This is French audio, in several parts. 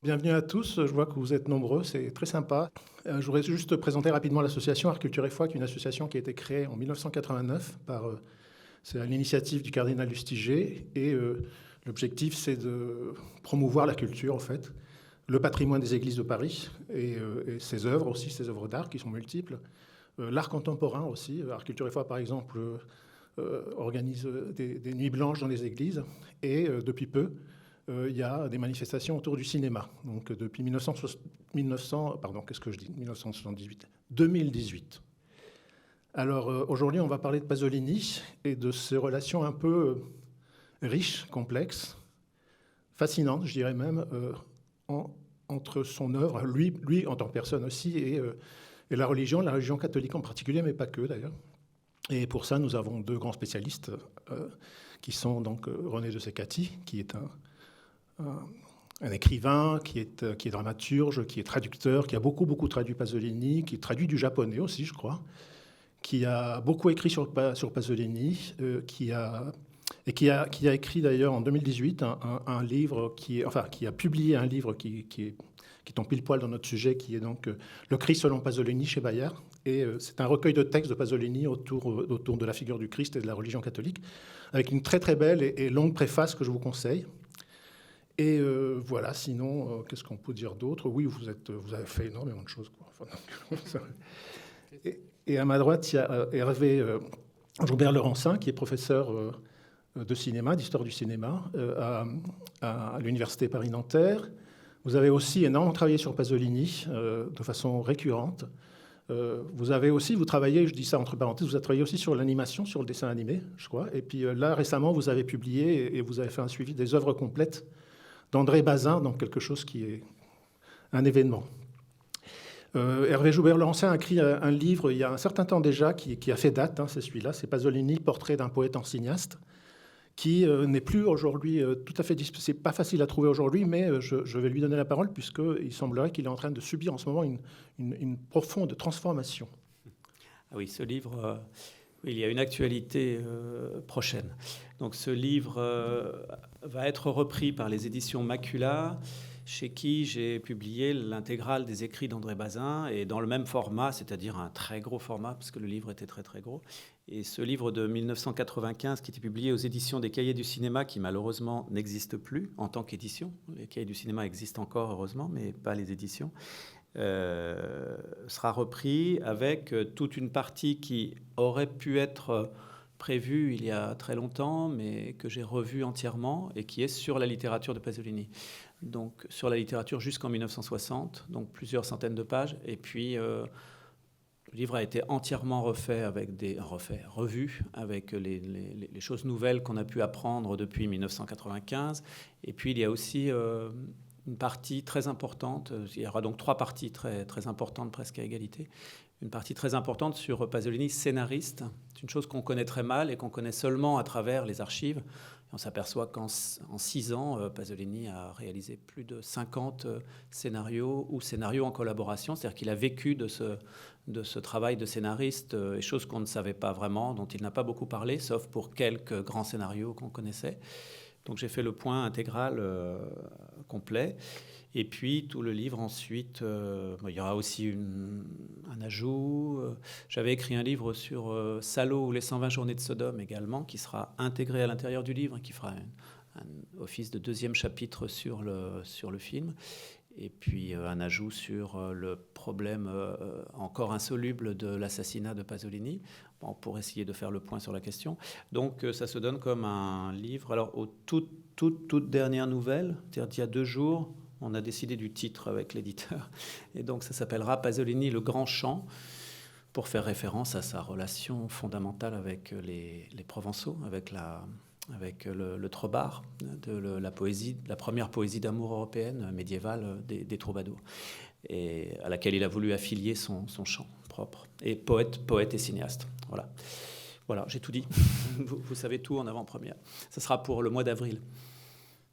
Bienvenue à tous, je vois que vous êtes nombreux, c'est très sympa. Je voudrais juste présenter rapidement l'association Art, Culture et Foi, qui est une association qui a été créée en 1989 c'est à l'initiative du cardinal Lustiger. Et l'objectif, c'est de promouvoir la culture, en fait, le patrimoine des églises de Paris et ses œuvres aussi, ses œuvres d'art qui sont multiples. L'art contemporain aussi, Art, Culture et Foi, par exemple, organise des nuits blanches dans les églises. Et depuis peu, il y a des manifestations autour du cinéma. Donc depuis 1978, 2018. Alors aujourd'hui, on va parler de Pasolini et de ses relations un peu riches, complexes, fascinantes, je dirais même, entre son œuvre, lui en tant que personne aussi, et la religion catholique en particulier, mais pas que d'ailleurs. Et pour ça, nous avons deux grands spécialistes qui sont donc René de Secati, qui est un écrivain, qui est dramaturge, qui est traducteur, qui a beaucoup traduit Pasolini, qui traduit du japonais aussi, je crois, qui a beaucoup écrit sur Pasolini, qui a écrit d'ailleurs en 2018 un livre qui a publié un livre qui tombe pile poil dans notre sujet, qui est donc Le Christ selon Pasolini chez Bayard. Et c'est un recueil de textes de Pasolini autour de la figure du Christ et de la religion catholique, avec une très belle et longue préface que je vous conseille. Et voilà, sinon, qu'est-ce qu'on peut dire d'autre? Oui, vous avez fait énormément de choses, quoi. Enfin, et à ma droite, il y a Hervé Joubert-Laurencin, qui est professeur de cinéma, d'histoire du cinéma, à l'Université Paris-Nanterre. Vous avez aussi énormément travaillé sur Pasolini de façon récurrente. Vous travaillez, je dis ça entre parenthèses, vous avez travaillé aussi sur l'animation, sur le dessin animé, je crois. Et puis là, récemment, vous avez publié et vous avez fait un suivi des œuvres complètes d'André Bazin, donc quelque chose qui est un événement. Hervé Joubert-Laurencin a écrit un livre il y a un certain temps déjà qui a fait date, c'est celui-là, c'est Pasolini, portrait d'un poète en cinéaste, qui n'est plus aujourd'hui tout à fait disponible. C'est pas facile à trouver aujourd'hui, mais je vais lui donner la parole puisqu'il semblerait qu'il est en train de subir en ce moment une profonde transformation. Ah oui, ce livre, il y a une actualité prochaine. Donc ce livre va être repris par les éditions Macula, chez qui j'ai publié l'intégrale des écrits d'André Bazin, et dans le même format, c'est-à-dire un très gros format, parce que le livre était très gros. Et ce livre de 1995, qui était publié aux éditions des Cahiers du cinéma, qui malheureusement n'existe plus en tant qu'édition. Les Cahiers du cinéma existent encore, heureusement, mais pas les éditions. Sera repris avec toute une partie qui aurait pu être prévue il y a très longtemps, mais que j'ai revue entièrement, et qui est sur la littérature de Pasolini. Donc sur la littérature jusqu'en 1960, donc plusieurs centaines de pages, et puis le livre a été entièrement revu avec les choses nouvelles qu'on a pu apprendre depuis 1995. Et puis il y a aussi une partie très importante, il y aura donc trois parties très importantes, presque à égalité. Une partie très importante sur Pasolini, scénariste. C'est une chose qu'on connaît très mal et qu'on connaît seulement à travers les archives. Et on s'aperçoit qu'en 6 ans, Pasolini a réalisé plus de 50 scénarios ou scénarios en collaboration. C'est-à-dire qu'il a vécu de ce travail de scénariste, et choses qu'on ne savait pas vraiment, dont il n'a pas beaucoup parlé, sauf pour quelques grands scénarios qu'on connaissait. Donc j'ai fait le point intégral complet. Et puis tout le livre ensuite, il y aura aussi un ajout. J'avais écrit un livre sur Salo ou les 120 journées de Sodome également, qui sera intégré à l'intérieur du livre, qui fera un office de deuxième chapitre sur le film. Et puis un ajout sur le problème encore insoluble de l'assassinat de Pasolini, pour essayer de faire le point sur la question. Donc ça se donne comme un livre. Alors aux toutes dernières nouvelles, c'est-à-dire d'il y a 2 jours, on a décidé du titre avec l'éditeur. Et donc ça s'appellera Pasolini, le grand chant, pour faire référence à sa relation fondamentale avec les Provençaux, avec le Trobar, la première poésie d'amour européenne médiévale des troubadours, et à laquelle il a voulu affilier son chant propre. Et poète et cinéaste. Voilà, j'ai tout dit. Vous savez tout en avant-première. Ça sera pour le mois d'avril.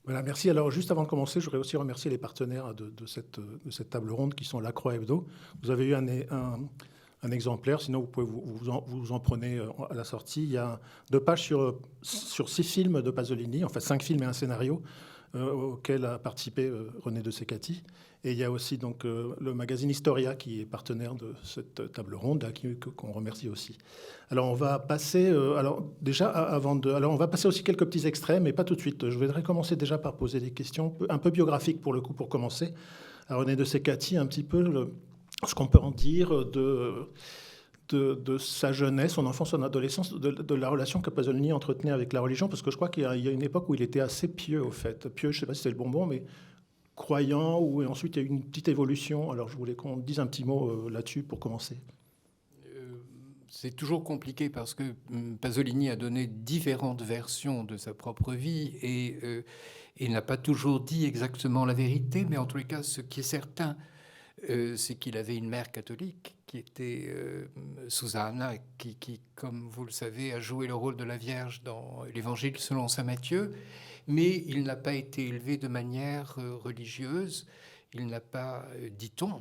Voilà, merci. Alors, juste avant de commencer, je voudrais aussi remercier les partenaires de cette table ronde qui sont La Croix Hebdo. Vous avez eu un exemplaire, sinon vous pouvez vous en prenez à la sortie. Il y a 2 pages sur 6 films de Pasolini, enfin 5 films et un scénario, auquel a participé René de Secati. Et il y a aussi donc, le magazine Historia qui est partenaire de cette table ronde, là, qu'on remercie aussi. Alors on va passer, on va passer aussi quelques petits extraits, mais pas tout de suite. Je voudrais commencer déjà par poser des questions un peu biographiques pour le coup, pour commencer. À René de Secati, un petit peu ce qu'on peut en dire de sa jeunesse, son enfance, son adolescence, de la relation que Pasolini entretenait avec la religion, parce que je crois qu'il y a une époque où il était assez pieux, au fait. Pieux, je ne sais pas si c'est le bon mot, mais croyant, ou ensuite il y a eu une petite évolution. Alors je voulais qu'on dise un petit mot là-dessus pour commencer. C'est toujours compliqué parce que Pasolini a donné différentes versions de sa propre vie et il n'a pas toujours dit exactement la vérité, mais en tous les cas, ce qui est certain, c'est qu'il avait une mère catholique qui était Susanna, qui, comme vous le savez, a joué le rôle de la Vierge dans l'Évangile selon saint Matthieu, mais il n'a pas été élevé de manière religieuse. Il n'a pas, dit-on,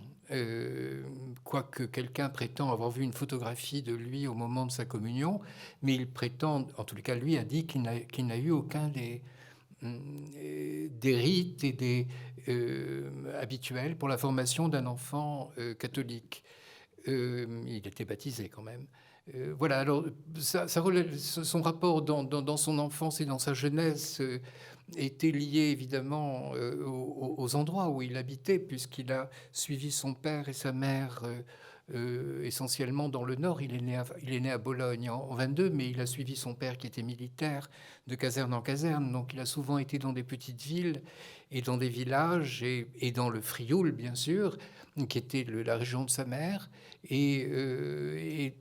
quoique quelqu'un prétend avoir vu une photographie de lui au moment de sa communion, mais il prétend, en tout cas lui a dit qu'il n'a eu aucun des rites et des habituels pour la formation d'un enfant catholique. Il était baptisé quand même. Voilà, alors son rapport dans son enfance et dans sa jeunesse était lié évidemment aux endroits où il habitait, puisqu'il a suivi son père et sa mère essentiellement dans le nord. Il est né à Bologne en 22, mais il a suivi son père qui était militaire de caserne en caserne. Donc il a souvent été dans des petites villes et dans des villages et dans le Frioul, bien sûr, qui était la région de sa mère. Et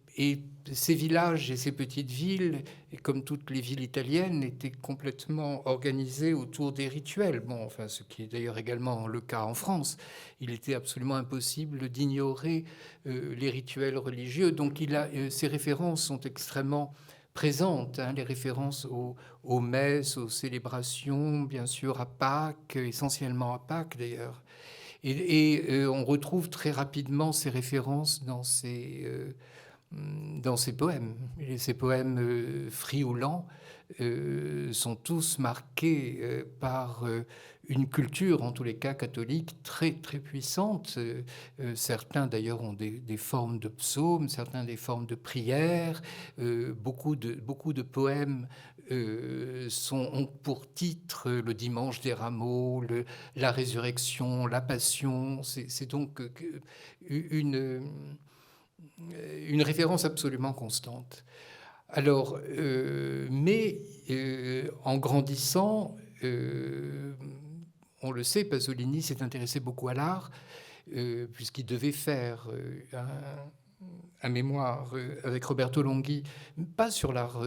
ces villages et ces petites villes, et comme toutes les villes italiennes, étaient complètement organisées autour des rituels. Bon, enfin, ce qui est d'ailleurs également le cas en France. Il était absolument impossible d'ignorer les rituels religieux. Donc, ces références sont extrêmement présentes, hein, les références aux messes, aux célébrations, bien sûr, à Pâques, essentiellement à Pâques d'ailleurs. Et on retrouve très rapidement ces références dans ces poèmes. Et ces poèmes frioulants sont tous marqués par une culture, en tous les cas catholique, très, très puissante. Certains, d'ailleurs, ont des formes de psaumes, certains des formes de prières. Beaucoup de poèmes ont pour titre le dimanche des rameaux, la résurrection, la passion. C'est donc une référence absolument constante. Alors, en grandissant, on le sait, Pasolini s'est intéressé beaucoup à l'art, puisqu'il devait faire un mémoire avec Roberto Longhi, pas sur l'art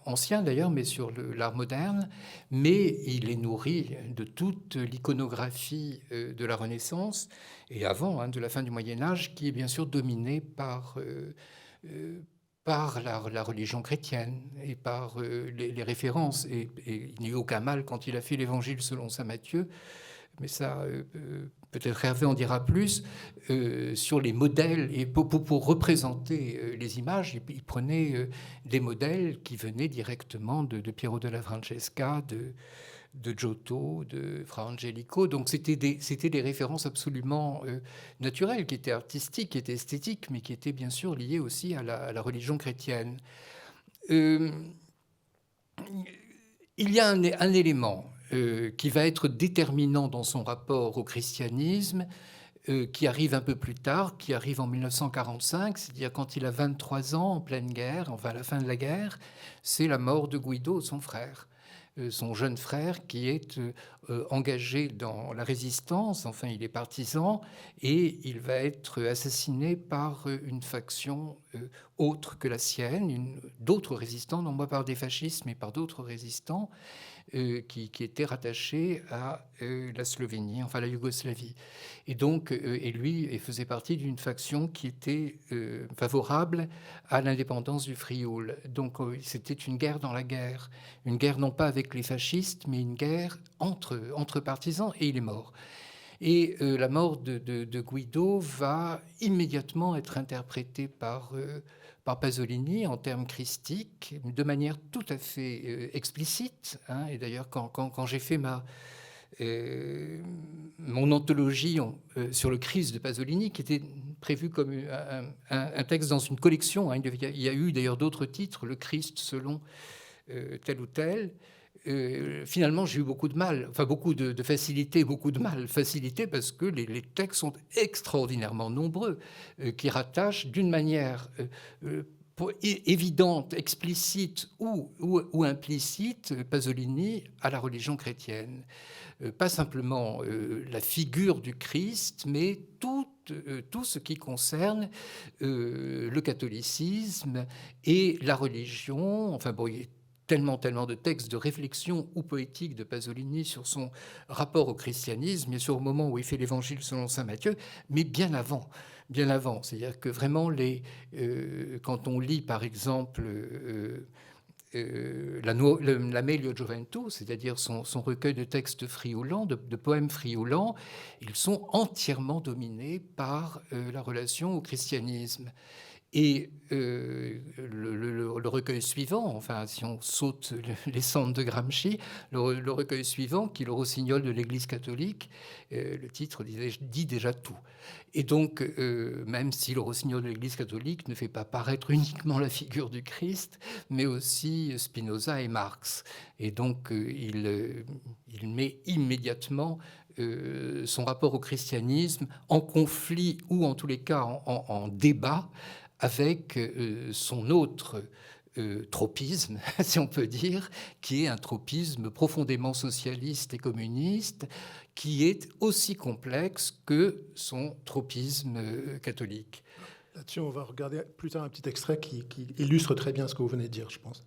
ancien d'ailleurs, mais sur l'art moderne. Mais il est nourri de toute l'iconographie de la Renaissance et avant, hein, de la fin du Moyen-Âge, qui est bien sûr dominée par la religion chrétienne et par les références. Et il n'y a eu aucun mal quand il a fait l'Évangile selon saint Matthieu, mais ça, peut-être Hervé en dira plus, sur les modèles. Et pour représenter les images, il prenait des modèles qui venaient directement de Piero della Francesca, de Giotto, de Fra Angelico. Donc c'était des références absolument naturelles, qui étaient artistiques, qui étaient esthétiques, mais qui étaient bien sûr liées aussi à la religion chrétienne. Il y a un élément qui va être déterminant dans son rapport au christianisme, qui arrive un peu plus tard, qui arrive en 1945, c'est-à-dire quand il a 23 ans, en pleine guerre, enfin à la fin de la guerre, c'est la mort de Guido, son frère. Son jeune frère qui est engagé dans la résistance, enfin il est partisan, et il va être assassiné par une faction autre que la sienne, d'autres résistants, non pas par des fascistes, mais par d'autres résistants qui étaient rattachés à la Slovénie, enfin la Yougoslavie. Et donc, lui faisait partie d'une faction qui était favorable à l'indépendance du Frioul. Donc, c'était une guerre dans la guerre. Une guerre non pas avec les fascistes, mais une guerre entre partisans, et il est mort. Et la mort de Guido va immédiatement être interprétée par Pasolini en termes christiques, de manière tout à fait explicite. Hein. Et d'ailleurs, quand j'ai fait mon anthologie sur le Christ de Pasolini, qui était prévu comme un texte dans une collection, hein. Il y a eu d'ailleurs d'autres titres, le Christ selon tel ou tel. Finalement, j'ai eu beaucoup de mal, enfin beaucoup de facilité, beaucoup de mal. Facilité parce que les textes sont extraordinairement nombreux, qui rattachent d'une manière évidente, explicite ou implicite Pasolini à la religion chrétienne. Pas simplement la figure du Christ, mais tout ce qui concerne le catholicisme et la religion. Enfin bon, il y a tellement de textes de réflexion ou poétique de Pasolini sur son rapport au christianisme, et sur le moment où il fait l'Évangile selon saint Matthieu, mais bien avant. C'est-à-dire que vraiment, quand on lit, par exemple, la Meglio Gioventù, c'est-à-dire son recueil de textes friaulants, de poèmes friaulants, ils sont entièrement dominés par la relation au christianisme. Et le recueil suivant, enfin, si on saute les cendres de Gramsci, le recueil suivant, qui est le Rossignol de l'Église catholique, le titre dit déjà tout. Et donc, même si le Rossignol de l'Église catholique ne fait pas paraître uniquement la figure du Christ, mais aussi Spinoza et Marx. Et donc, il met immédiatement son rapport au christianisme en conflit, ou en tous les cas en débat, avec son autre tropisme, si on peut dire, qui est un tropisme profondément socialiste et communiste, qui est aussi complexe que son tropisme catholique. Là-dessus, on va regarder plus tard un petit extrait qui illustre très bien ce que vous venez de dire, je pense.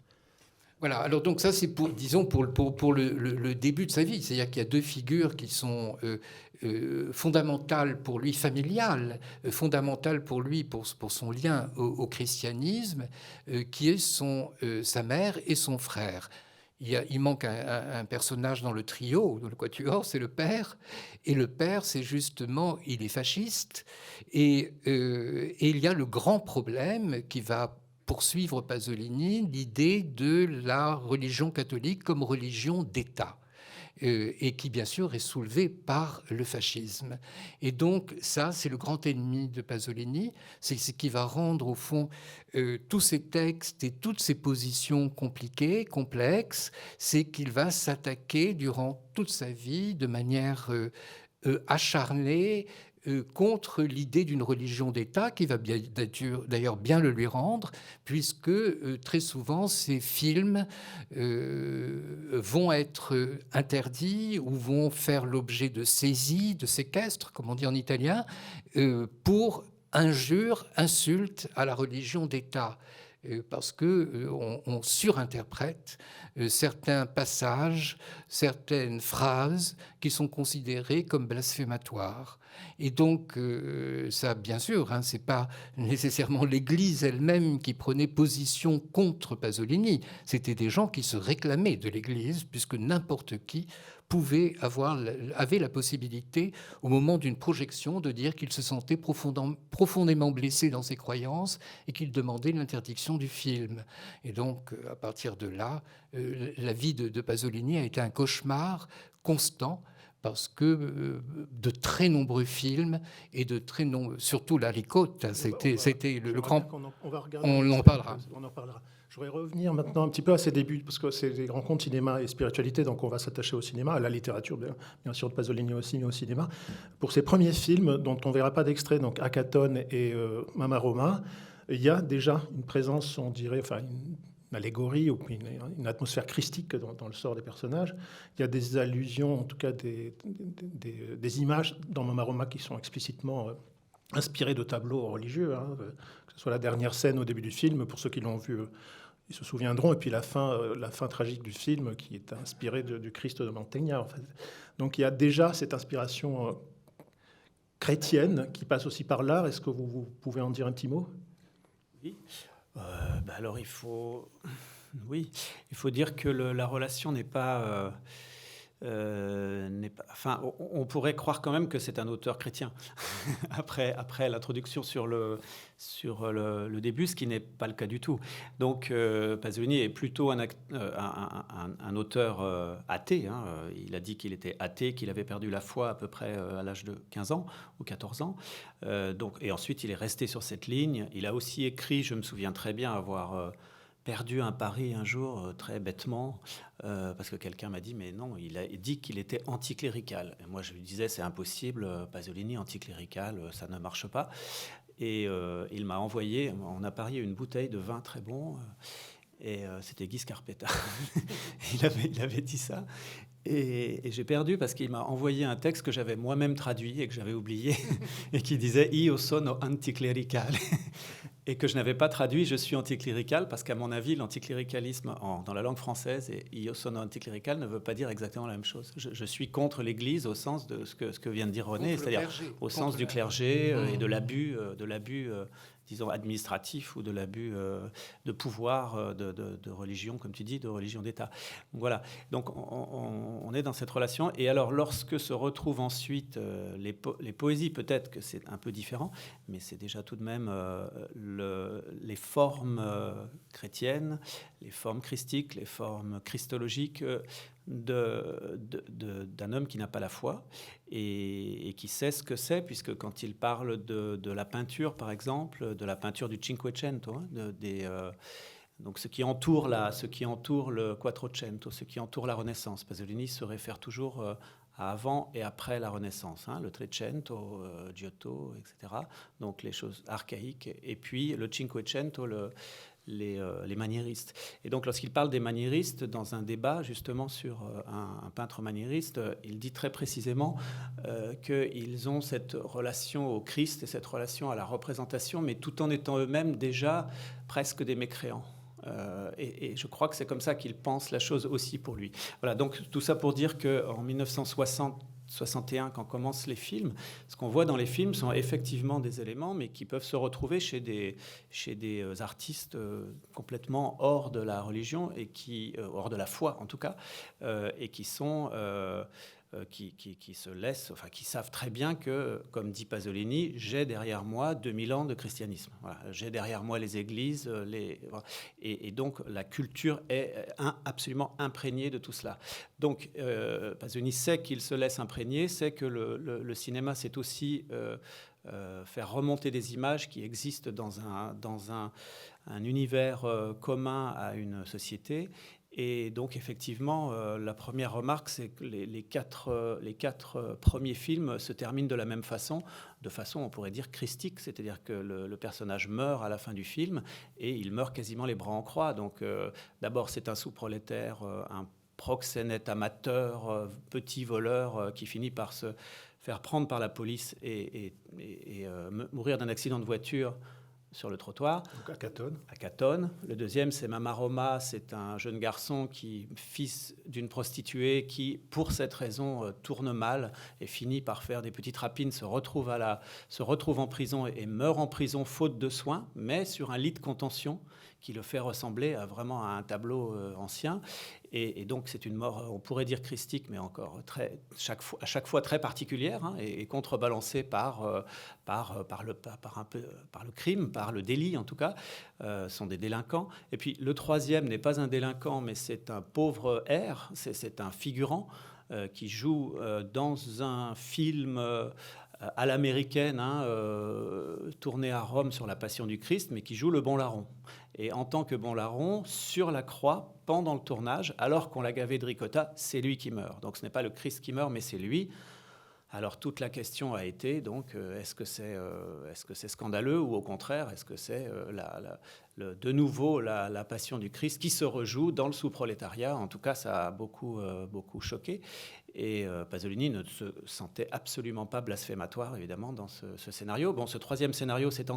Voilà, alors donc ça c'est pour le début de sa vie, c'est-à-dire qu'il y a deux figures qui sont fondamentales pour lui, familiales, fondamentales pour lui, pour son lien au christianisme, qui est sa mère et son frère. Il manque un personnage dans le trio, dans le quatuor, c'est le père. Et le père, c'est justement, il est fasciste. Et il y a le grand problème qui va poursuivre Pasolini, l'idée de la religion catholique comme religion d'État, et qui bien sûr est soulevée par le fascisme. Et donc ça, c'est le grand ennemi de Pasolini, c'est ce qui va rendre au fond tous ces textes et toutes ces positions compliquées, complexes, c'est qu'il va s'attaquer durant toute sa vie de manière acharnée contre l'idée d'une religion d'État, qui va d'ailleurs bien le lui rendre, puisque très souvent ces films vont être interdits ou vont faire l'objet de saisies, de séquestres, comme on dit en italien, pour injures, insultes à la religion d'État. Parce qu'on surinterprète certains passages, certaines phrases qui sont considérées comme blasphématoires. Et donc, ça, bien sûr, hein, c'est pas nécessairement l'Église elle-même qui prenait position contre Pasolini. C'était des gens qui se réclamaient de l'Église, puisque n'importe qui avait la possibilité, au moment d'une projection, de dire qu'il se sentait profondément blessé dans ses croyances et qu'il demandait l'interdiction du film. Et donc, à partir de là, la vie de Pasolini a été un cauchemar constant, parce que de très nombreux films et surtout La Ricotta, c'était le grand... On en parlera. Je voudrais revenir maintenant un petit peu à ses débuts, parce que c'est des rencontres cinéma et spiritualité, donc on va s'attacher au cinéma, à la littérature, bien sûr, de Pasolini aussi, mais au cinéma. Pour ses premiers films, dont on ne verra pas d'extrait, donc Acatone et Mama Roma, il y a déjà une présence, on dirait, enfin une allégorie ou une atmosphère christique dans le sort des personnages. Il y a des allusions, en tout cas des images dans Mama Roma qui sont explicitement inspirées de tableaux religieux, hein, que ce soit la dernière scène au début du film, pour ceux qui l'ont vu, ils se souviendront, et puis la fin tragique du film qui est inspirée du Christ de Mantegna. En fait. Donc il y a déjà cette inspiration chrétienne qui passe aussi par l'art. Est-ce que vous pouvez en dire un petit mot ? Oui. Alors il faut dire que la relation n'est pas on pourrait croire quand même que c'est un auteur chrétien après l'introduction sur le début, ce qui n'est pas le cas du tout. Donc Pasolini est plutôt un auteur athée. Hein. Il a dit qu'il était athée, qu'il avait perdu la foi à peu près à l'âge de 15 ans ou 14 ans. Et ensuite, il est resté sur cette ligne. Il a aussi écrit, je me souviens très bien avoir perdu un pari un jour, très bêtement, parce que quelqu'un m'a dit, mais non, il a dit qu'il était anticlérical. Et moi, je lui disais, c'est impossible, Pasolini, anticlérical, ça ne marche pas. Et il m'a envoyé, on a parié une bouteille de vin très bon, et c'était Guy Scarpetta. il avait dit ça. Et j'ai perdu parce qu'il m'a envoyé un texte que j'avais moi-même traduit et que j'avais oublié, et qui disait « Io sono anticlerical ». Et que je n'avais pas traduit, je suis anticlérical, parce qu'à mon avis, l'anticléricalisme dans la langue française et io sono anticlérical ne veut pas dire exactement la même chose. Je suis contre l'Église au sens de ce que vient de dire René, c'est-à-dire au sens du clergé et de l'abus, disons, administratif ou de l'abus de pouvoir de religion, comme tu dis, de religion d'État. Donc, voilà. Donc on est dans cette relation. Et alors, lorsque se retrouvent ensuite les poésies, peut-être que c'est un peu différent, mais c'est déjà tout de même les formes chrétiennes, les formes christiques, les formes christologiques d'un homme qui n'a pas la foi et qui sait ce que c'est, puisque quand il parle de la peinture, par exemple, de la peinture du Cinquecento, donc ce qui entoure le Quattrocento, ce qui entoure la Renaissance. Pasolini se réfère toujours à avant et après la Renaissance, le Trecento, Giotto, etc. Donc les choses archaïques, et puis le Cinquecento, les maniéristes. Et donc lorsqu'il parle des maniéristes dans un débat justement sur un peintre maniériste, il dit très précisément qu'ils ont cette relation au Christ et cette relation à la représentation, mais tout en étant eux-mêmes déjà presque des mécréants. Et je crois que c'est comme ça qu'il pense la chose aussi pour lui. Voilà, donc tout ça pour dire qu'en 1960-61, quand commencent les films, ce qu'on voit dans les films sont effectivement des éléments, mais qui peuvent se retrouver chez des artistes complètement hors de la religion, et hors de la foi en tout cas, et qui sont... qui se laissent, enfin qui savent très bien que, comme dit Pasolini, j'ai derrière moi 2000 ans de christianisme. Voilà, j'ai derrière moi les églises, et donc la culture est absolument imprégnée de tout cela. Donc Pasolini sait qu'il se laisse imprégner, sait que le cinéma, c'est aussi faire remonter des images qui existent dans un univers commun à une société. Et donc, effectivement, la première remarque, c'est que les quatre premiers films se terminent de la même façon, on pourrait dire, christique, c'est-à-dire que le personnage meurt à la fin du film, et il meurt quasiment les bras en croix. Donc, d'abord, c'est un sous-prolétaire, un proxénète amateur, petit voleur, qui finit par se faire prendre par la police et mourir d'un accident de voiture sur le trottoir. Donc à Catone. Le deuxième, c'est Mama Roma. C'est un jeune garçon fils d'une prostituée qui, pour cette raison, tourne mal et finit par faire des petites rapines, se retrouve en prison et meurt en prison faute de soins, mais sur un lit de contention qui le fait ressembler vraiment à un tableau ancien. Et donc, c'est une mort, on pourrait dire christique, mais encore à chaque fois très particulière, et contrebalancée par le crime, par le délit en tout cas, sont des délinquants. Et puis le troisième n'est pas un délinquant, mais c'est un pauvre R, c'est un figurant qui joue dans un film à l'américaine, tourné à Rome sur la Passion du Christ, mais qui joue le bon larron. Et en tant que bon larron, sur la croix, pendant le tournage, alors qu'on l'a gavé de ricotta, c'est lui qui meurt. Donc ce n'est pas le Christ qui meurt, mais c'est lui. Alors toute la question a été, donc, est-ce que c'est scandaleux, ou au contraire, est-ce que c'est de nouveau la passion du Christ qui se rejoue dans le sous-prolétariat? En tout cas, ça a beaucoup choqué. Et Pasolini ne se sentait absolument pas blasphématoire, évidemment, dans ce scénario. Bon, ce troisième scénario, c'est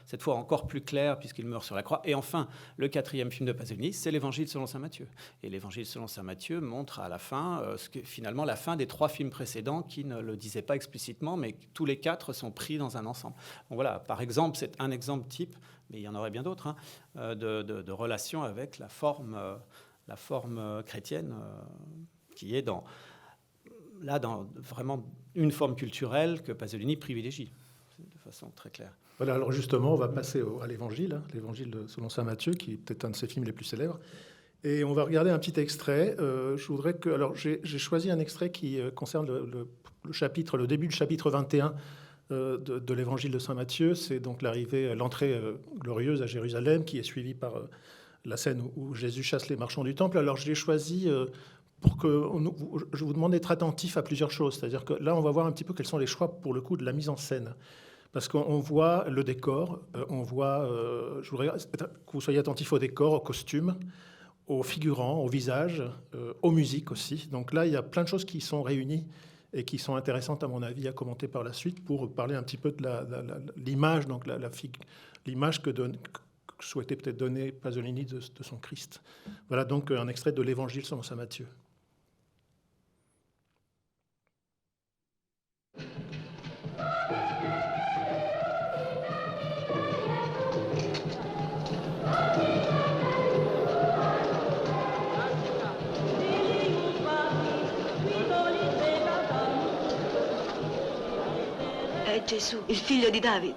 cette fois encore plus clair, puisqu'il meurt sur la croix. Et enfin, le quatrième film de Pasolini, c'est l'Évangile selon saint Matthieu. Et l'Évangile selon saint Matthieu montre à la fin, finalement, la fin des trois films précédents qui ne le disaient pas explicitement, mais tous les quatre sont pris dans un ensemble. Donc voilà, par exemple, c'est un exemple type, mais il y en aurait bien d'autres, de relation avec la forme chrétienne qui est là dans vraiment une forme culturelle que Pasolini privilégie de façon très claire. Voilà, alors justement, on va passer à l'Évangile, l'Évangile selon saint Matthieu, qui est peut-être un de ses films les plus célèbres. Et on va regarder un petit extrait. Je voudrais que... Alors, j'ai choisi un extrait qui concerne le début du chapitre 21 de l'Évangile de saint Matthieu. C'est donc l'entrée glorieuse à Jérusalem, qui est suivie par la scène où Jésus chasse les marchands du temple. Alors, je l'ai choisi pour que... Je vous demande d'être attentif à plusieurs choses. C'est-à-dire que là, on va voir un petit peu quels sont les choix, pour le coup, de la mise en scène. Parce qu'on voit le décor, je voudrais que vous soyez attentifs au décor, aux costumes, aux figurants, aux visages, aux musiques aussi. Donc là, il y a plein de choses qui sont réunies et qui sont intéressantes, à mon avis, à commenter par la suite pour parler un petit peu de l'image, donc l'image que souhaitait peut-être donner Pasolini de son Christ. Voilà donc un extrait de l'Évangile selon saint Matthieu. È Gesù, il figlio di David.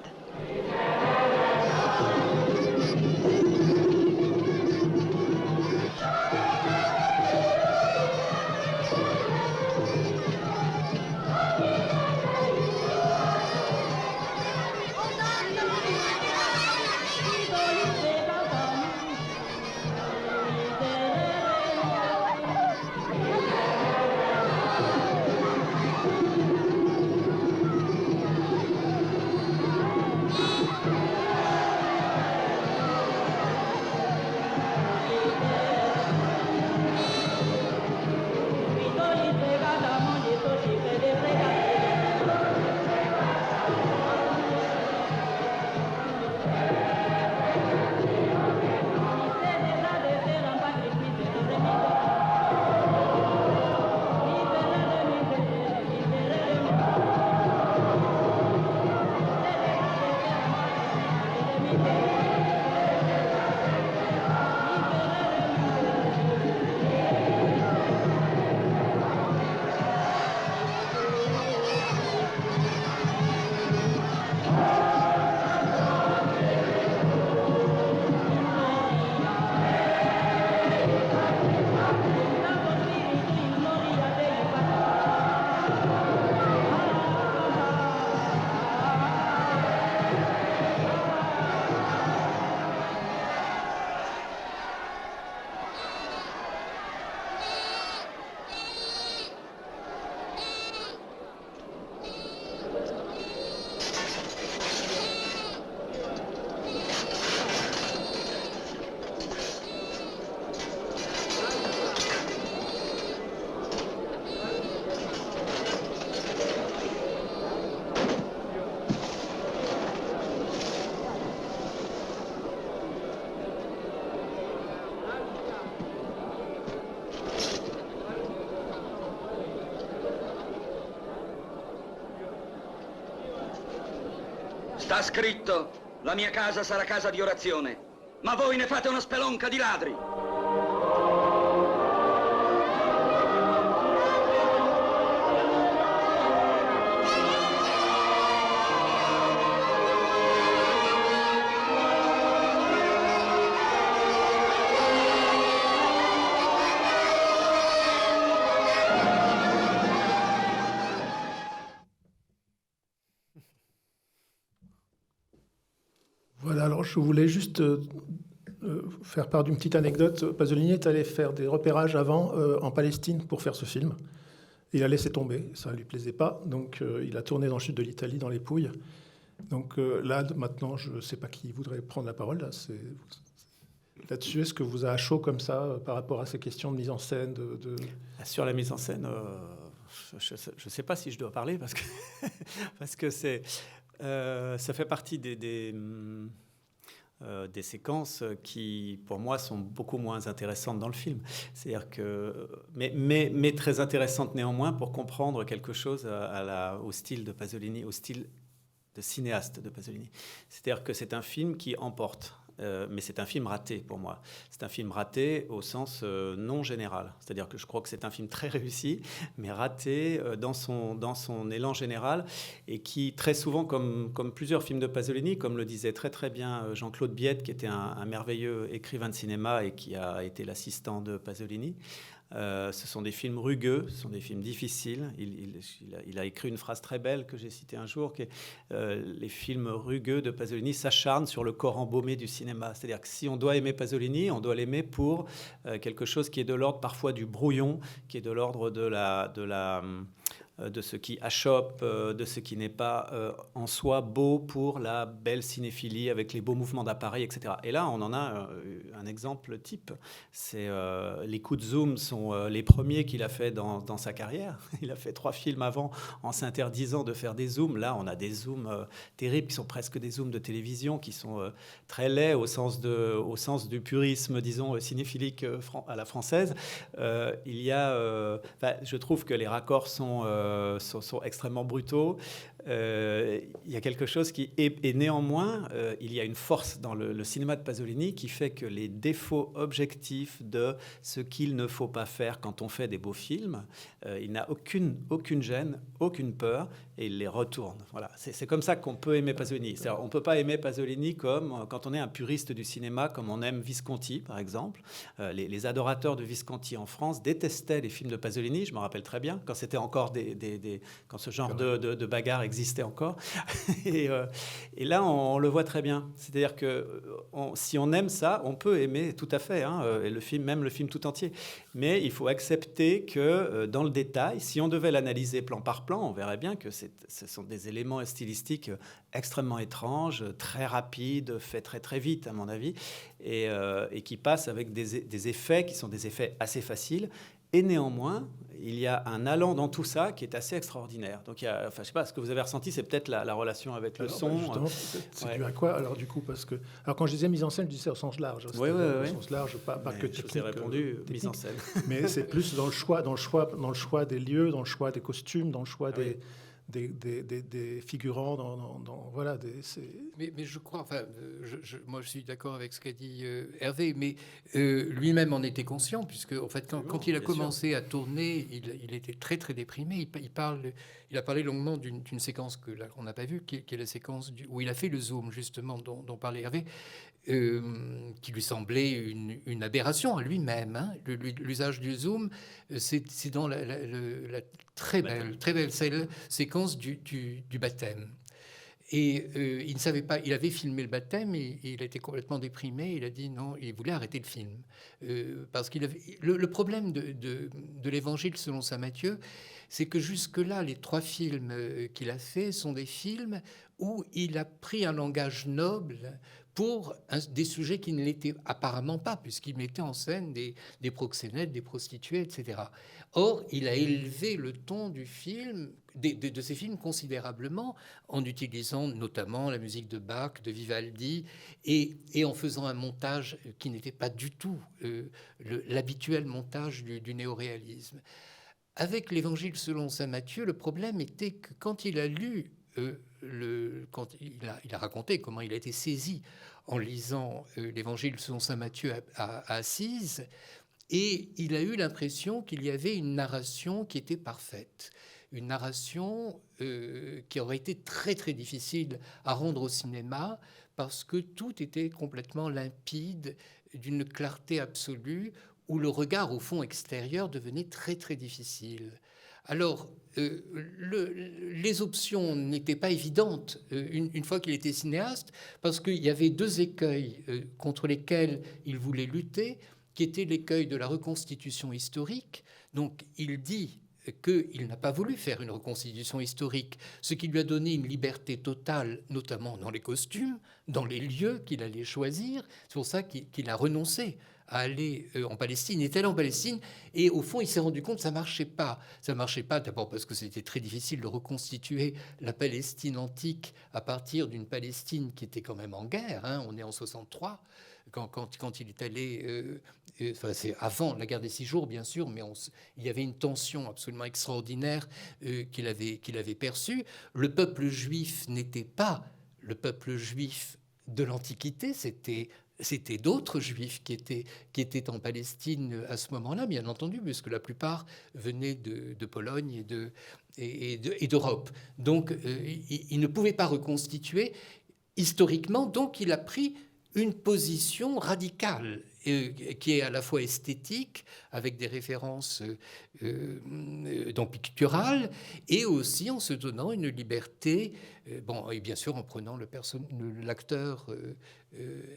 Sta scritto, la mia casa sarà casa di orazione, ma voi ne fate una spelonca di ladri. Voilà, alors je voulais juste faire part d'une petite anecdote. Pasolini est allé faire des repérages avant en Palestine pour faire ce film. Il a laissé tomber, ça ne lui plaisait pas. Donc il a tourné dans le sud de l'Italie, dans les Pouilles. Donc là, maintenant, je ne sais pas qui voudrait prendre la parole. Là-dessus, est-ce que vous avez à chaud comme ça par rapport à ces questions de mise en scène Sur la mise en scène, je ne sais pas si je dois parler parce que, parce que ça fait partie des séquences qui, pour moi, sont beaucoup moins intéressantes dans le film. C'est-à-dire que, mais très intéressantes néanmoins pour comprendre quelque chose au style de Pasolini, au style de cinéaste de Pasolini. C'est-à-dire que c'est un film qui emporte. mais c'est un film raté pour moi. C'est un film raté au sens non général. C'est-à-dire que je crois que c'est un film très réussi, mais raté dans son élan général, et qui, très souvent, comme plusieurs films de Pasolini, comme le disait très très bien Jean-Claude Biette, qui était un merveilleux écrivain de cinéma et qui a été l'assistant de Pasolini, ce sont des films rugueux, ce sont des films difficiles. Il a écrit une phrase très belle que j'ai citée un jour, qui est les films rugueux de Pasolini s'acharnent sur le corps embaumé du cinéma. C'est-à-dire que si on doit aimer Pasolini, on doit l'aimer pour quelque chose qui est de l'ordre parfois du brouillon, qui est de l'ordre de ce qui achoppe, de ce qui n'est pas en soi beau pour la belle cinéphilie avec les beaux mouvements d'appareil, etc. Et là, on en a un exemple type. Les coups de zoom sont les premiers qu'il a fait dans sa carrière. Il a fait 3 films avant en s'interdisant de faire des zooms. Là, on a des zooms terribles qui sont presque des zooms de télévision, qui sont très laids au sens du purisme, disons, cinéphilique à la française. Je trouve que les raccords sont extrêmement brutaux. Il y a quelque chose qui est néanmoins, il y a une force dans le cinéma de Pasolini qui fait que les défauts objectifs de ce qu'il ne faut pas faire quand on fait des beaux films, il n'a aucune gêne, aucune peur, et il les retourne. Voilà. C'est comme ça qu'on peut aimer Pasolini. On ne peut pas aimer Pasolini comme quand on est un puriste du cinéma, comme on aime Visconti, par exemple. Les adorateurs de Visconti en France détestaient les films de Pasolini, je me rappelle très bien, quand c'était encore quand ce genre de bagarre existait encore. Et là, on le voit très bien. C'est-à-dire que si on aime ça, on peut aimer tout à fait, et même le film tout entier. Mais il faut accepter que dans le détail, si on devait l'analyser plan par plan, on verrait bien que ce sont des éléments stylistiques extrêmement étranges, très rapides, faits très très vite à mon avis, et qui passent avec des effets qui sont des effets assez faciles. Et néanmoins, il y a un allant dans tout ça qui est assez extraordinaire. Donc, je ne sais pas, ce que vous avez ressenti, c'est peut-être la relation avec le son. Justement, c'est dû à quoi alors du coup alors quand je disais mise en scène, je disais au sens large. Oui. Au sens large, pas que technique. Je vous ai répondu mise en scène. Mais c'est plus dans le choix des lieux, dans le choix des costumes, dans le choix des figurants, voilà. Mais je crois, moi je suis d'accord avec ce qu'a dit Hervé, mais lui-même en était conscient, puisque en fait quand il a commencé à tourner, il était très très déprimé. Il a parlé longuement d'une séquence qu'on n'a pas vue, qui est la séquence où il a fait le zoom justement dont parlait Hervé. Qui lui semblait une aberration à lui-même. L'usage du zoom, c'est dans la très belle séquence du baptême. Et il ne savait pas, il avait filmé le baptême et il était complètement déprimé. Il a dit non, il voulait arrêter le film. Parce qu'il avait le problème de l'Évangile selon saint Matthieu, c'est que jusque-là, les 3 films qu'il a faits sont des films où il a pris un langage noble pour des sujets qui ne l'étaient apparemment pas, puisqu'il mettait en scène des proxénètes, des prostituées, etc. Or, il a élevé le ton du film, de ces films considérablement, en utilisant notamment la musique de Bach, de Vivaldi, et en faisant un montage qui n'était pas du tout l'habituel montage du néoréalisme. Avec l'Évangile selon saint Matthieu, le problème était que quand il a lu quand il a raconté comment il a été saisi en lisant l'Évangile selon saint Matthieu à Assise, et il a eu l'impression qu'il y avait une narration qui était parfaite, une narration qui aurait été très très difficile à rendre au cinéma parce que tout était complètement limpide, d'une clarté absolue, où le regard au fond extérieur devenait très très difficile. Alors, les options n'étaient pas évidentes une fois qu'il était cinéaste, parce qu'il y avait 2 écueils contre lesquels il voulait lutter, qui étaient l'écueil de la reconstitution historique. Donc, il dit qu'il n'a pas voulu faire une reconstitution historique, ce qui lui a donné une liberté totale, notamment dans les costumes, dans les lieux qu'il allait choisir. C'est pour ça qu'il a renoncé à aller en Palestine. Il est allé en Palestine et au fond, il s'est rendu compte que ça marchait pas. Ça marchait pas d'abord parce que c'était très difficile de reconstituer la Palestine antique à partir d'une Palestine qui était quand même en guerre. On est en 63 quand il est allé. C'est avant la guerre des 6 jours, bien sûr, mais il y avait une tension absolument extraordinaire qu'il avait perçue. Le peuple juif n'était pas le peuple juif de l'Antiquité, c'était c'était d'autres Juifs qui étaient en Palestine à ce moment-là, bien entendu, puisque la plupart venaient de Pologne et d'Europe. Donc, il ne pouvait pas reconstituer historiquement, donc il a pris une position radicale qui est à la fois esthétique, avec des références donc picturales, et aussi en se donnant une liberté, et bien sûr en prenant l'acteur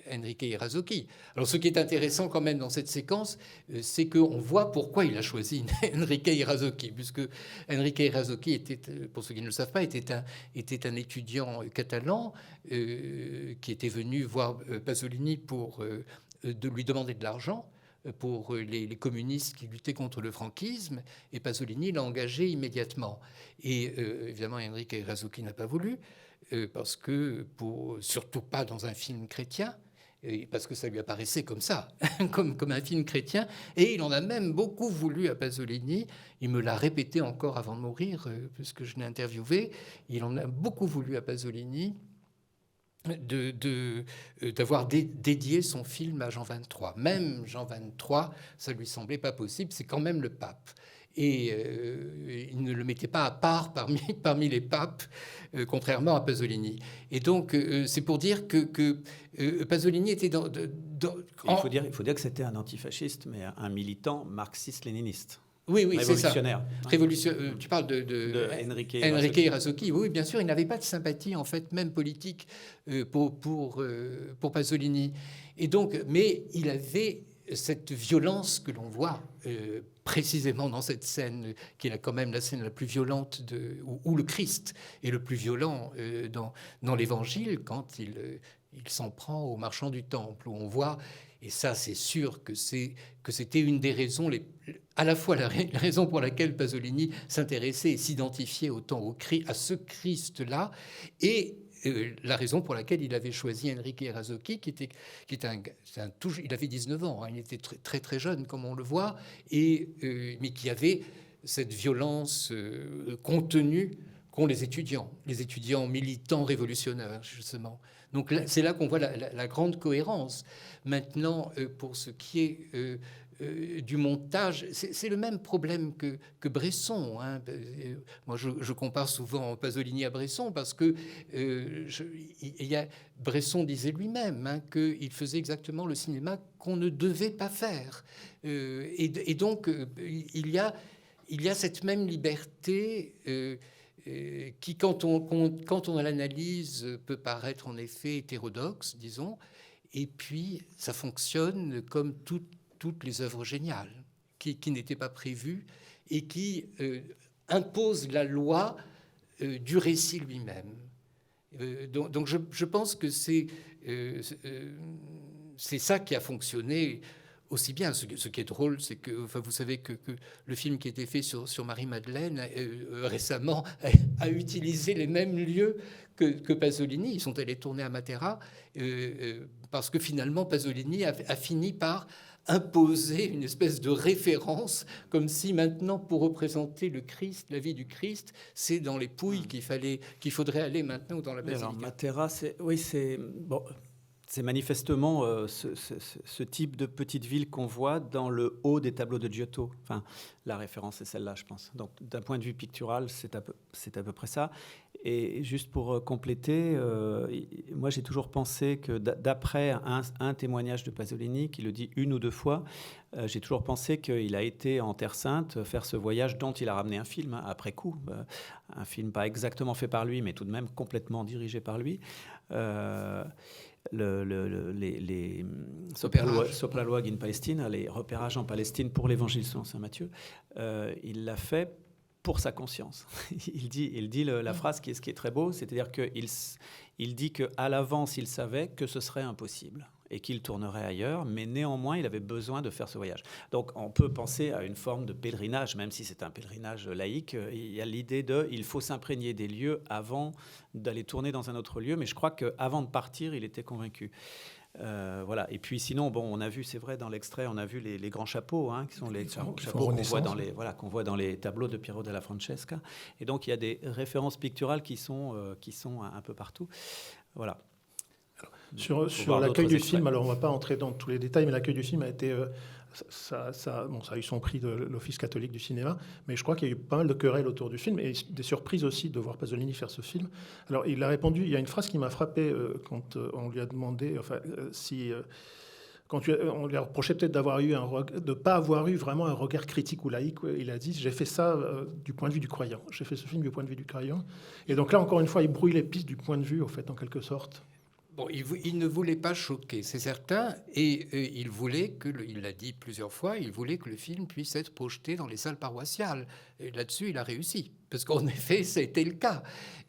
Enrique Irazoki. Alors ce qui est intéressant quand même dans cette séquence, c'est qu'on voit pourquoi il a choisi Enrique Irazoki, puisque Enrique Irazoki était, pour ceux qui ne le savent pas, était un étudiant catalan qui était venu voir Pasolini pour de lui demander de l'argent pour les communistes qui luttaient contre le franquisme, et Pasolini l'a engagé immédiatement. Et évidemment, Enrique Irazoki n'a pas voulu, parce que, surtout pas dans un film chrétien, parce que ça lui apparaissait comme ça, comme un film chrétien, et il en a même beaucoup voulu à Pasolini. Il me l'a répété encore avant de mourir, puisque je l'ai interviewé. Il en a beaucoup voulu à Pasolini d'avoir dédié son film à Jean XXIII. Même Jean XXIII, ça lui semblait pas possible, c'est quand même le pape. Et il ne le mettait pas à part parmi les papes, contrairement à Pasolini. Et donc, c'est pour dire que Pasolini était il faut dire que c'était un antifasciste, mais un militant marxiste-léniniste. Oui, révolutionnaire. C'est ça. Tu parles de Enrique Irazoki. Oui, bien sûr, il n'avait pas de sympathie, en fait, même politique, pour Pasolini. Et donc, mais il avait cette violence que l'on voit précisément dans cette scène, qui est quand même la scène la plus violente, où le Christ est le plus violent dans l'Évangile, quand il s'en prend aux marchands du temple, où on voit... Et ça, c'est sûr que c'était une des raisons, à la fois la raison pour laquelle Pasolini s'intéressait et s'identifiait autant à ce Christ-là, et la raison pour laquelle il avait choisi Enrique Irazoki, il avait 19 ans, hein, il était très, très, très jeune, comme on le voit, mais qui avait cette violence contenue qu'ont les étudiants militants révolutionnaires, justement. Donc c'est là qu'on voit la grande cohérence. Maintenant, pour ce qui est du montage, c'est le même problème que Bresson. Hein. Moi, je compare souvent Pasolini à Bresson parce que Bresson disait lui-même, hein, qu'il faisait exactement le cinéma qu'on ne devait pas faire. Et donc, il y a cette même liberté... qui, quand on l'analyse, peut paraître en effet hétérodoxe, disons, et puis ça fonctionne comme toutes les œuvres géniales, qui n'étaient pas prévues et qui imposent la loi du récit lui-même. Donc je pense que c'est ça qui a fonctionné aussi bien. Ce qui est drôle, c'est que, vous savez que le film qui a été fait sur Marie-Madeleine récemment a utilisé les mêmes lieux que Pasolini. Ils sont allés tourner à Matera parce que finalement Pasolini a fini par imposer une espèce de référence, comme si maintenant, pour représenter le Christ, la vie du Christ, c'est dans les Pouilles qu'il faudrait aller maintenant, ou dans la basilique. Alors Matera, c'est bon. C'est manifestement ce type de petite ville qu'on voit dans le haut des tableaux de Giotto. Enfin, la référence est celle-là, je pense. Donc, d'un point de vue pictural, c'est à peu près ça. Et juste pour compléter, moi, j'ai toujours pensé que d'après un témoignage de Pasolini, qui le dit une ou deux fois, j'ai toujours pensé qu'il a été en Terre Sainte faire ce voyage dont il a ramené un film, hein, après coup. Un film pas exactement fait par lui, mais tout de même complètement dirigé par lui. Les Sopralluoghi in Palestina, les repérages en Palestine pour l'évangile selon saint Matthieu, il l'a fait pour sa conscience. il dit la phrase ce qui est très beau, c'est-à-dire qu'il dit qu'à l'avance, il savait que ce serait impossible et qu'il tournerait ailleurs, mais néanmoins, il avait besoin de faire ce voyage. Donc, on peut penser à une forme de pèlerinage, même si c'est un pèlerinage laïque. Il y a l'idée il faut s'imprégner des lieux avant d'aller tourner dans un autre lieu, mais je crois qu'avant de partir, il était convaincu. Voilà. Et puis sinon, on a vu, c'est vrai, dans l'extrait, on a vu les grands chapeaux, hein, qui sont les chapeaux qu'on voit dans les tableaux de Piero della Francesca. Et donc, il y a des références picturales qui sont un peu partout. Voilà. Sur voir l'accueil d'autres du extraits. film, alors on ne va pas entrer dans tous les détails, mais l'accueil du film a été... ça a eu son prix de l'Office catholique du cinéma, mais je crois qu'il y a eu pas mal de querelles autour du film et des surprises aussi de voir Pasolini faire ce film. Alors il a répondu, il y a une phrase qui m'a frappé quand on lui a demandé on lui a reproché peut-être de ne pas avoir eu vraiment un regard critique ou laïque. Il a dit, j'ai fait ça du point de vue du croyant. J'ai fait ce film du point de vue du croyant. Et donc là, encore une fois, il brouille les pistes du point de vue, au fait, en quelque sorte. Bon, il ne voulait pas choquer, c'est certain, et il voulait il l'a dit plusieurs fois, il voulait que le film puisse être projeté dans les salles paroissiales. Et là-dessus, il a réussi, parce qu'en effet, ça a été le cas.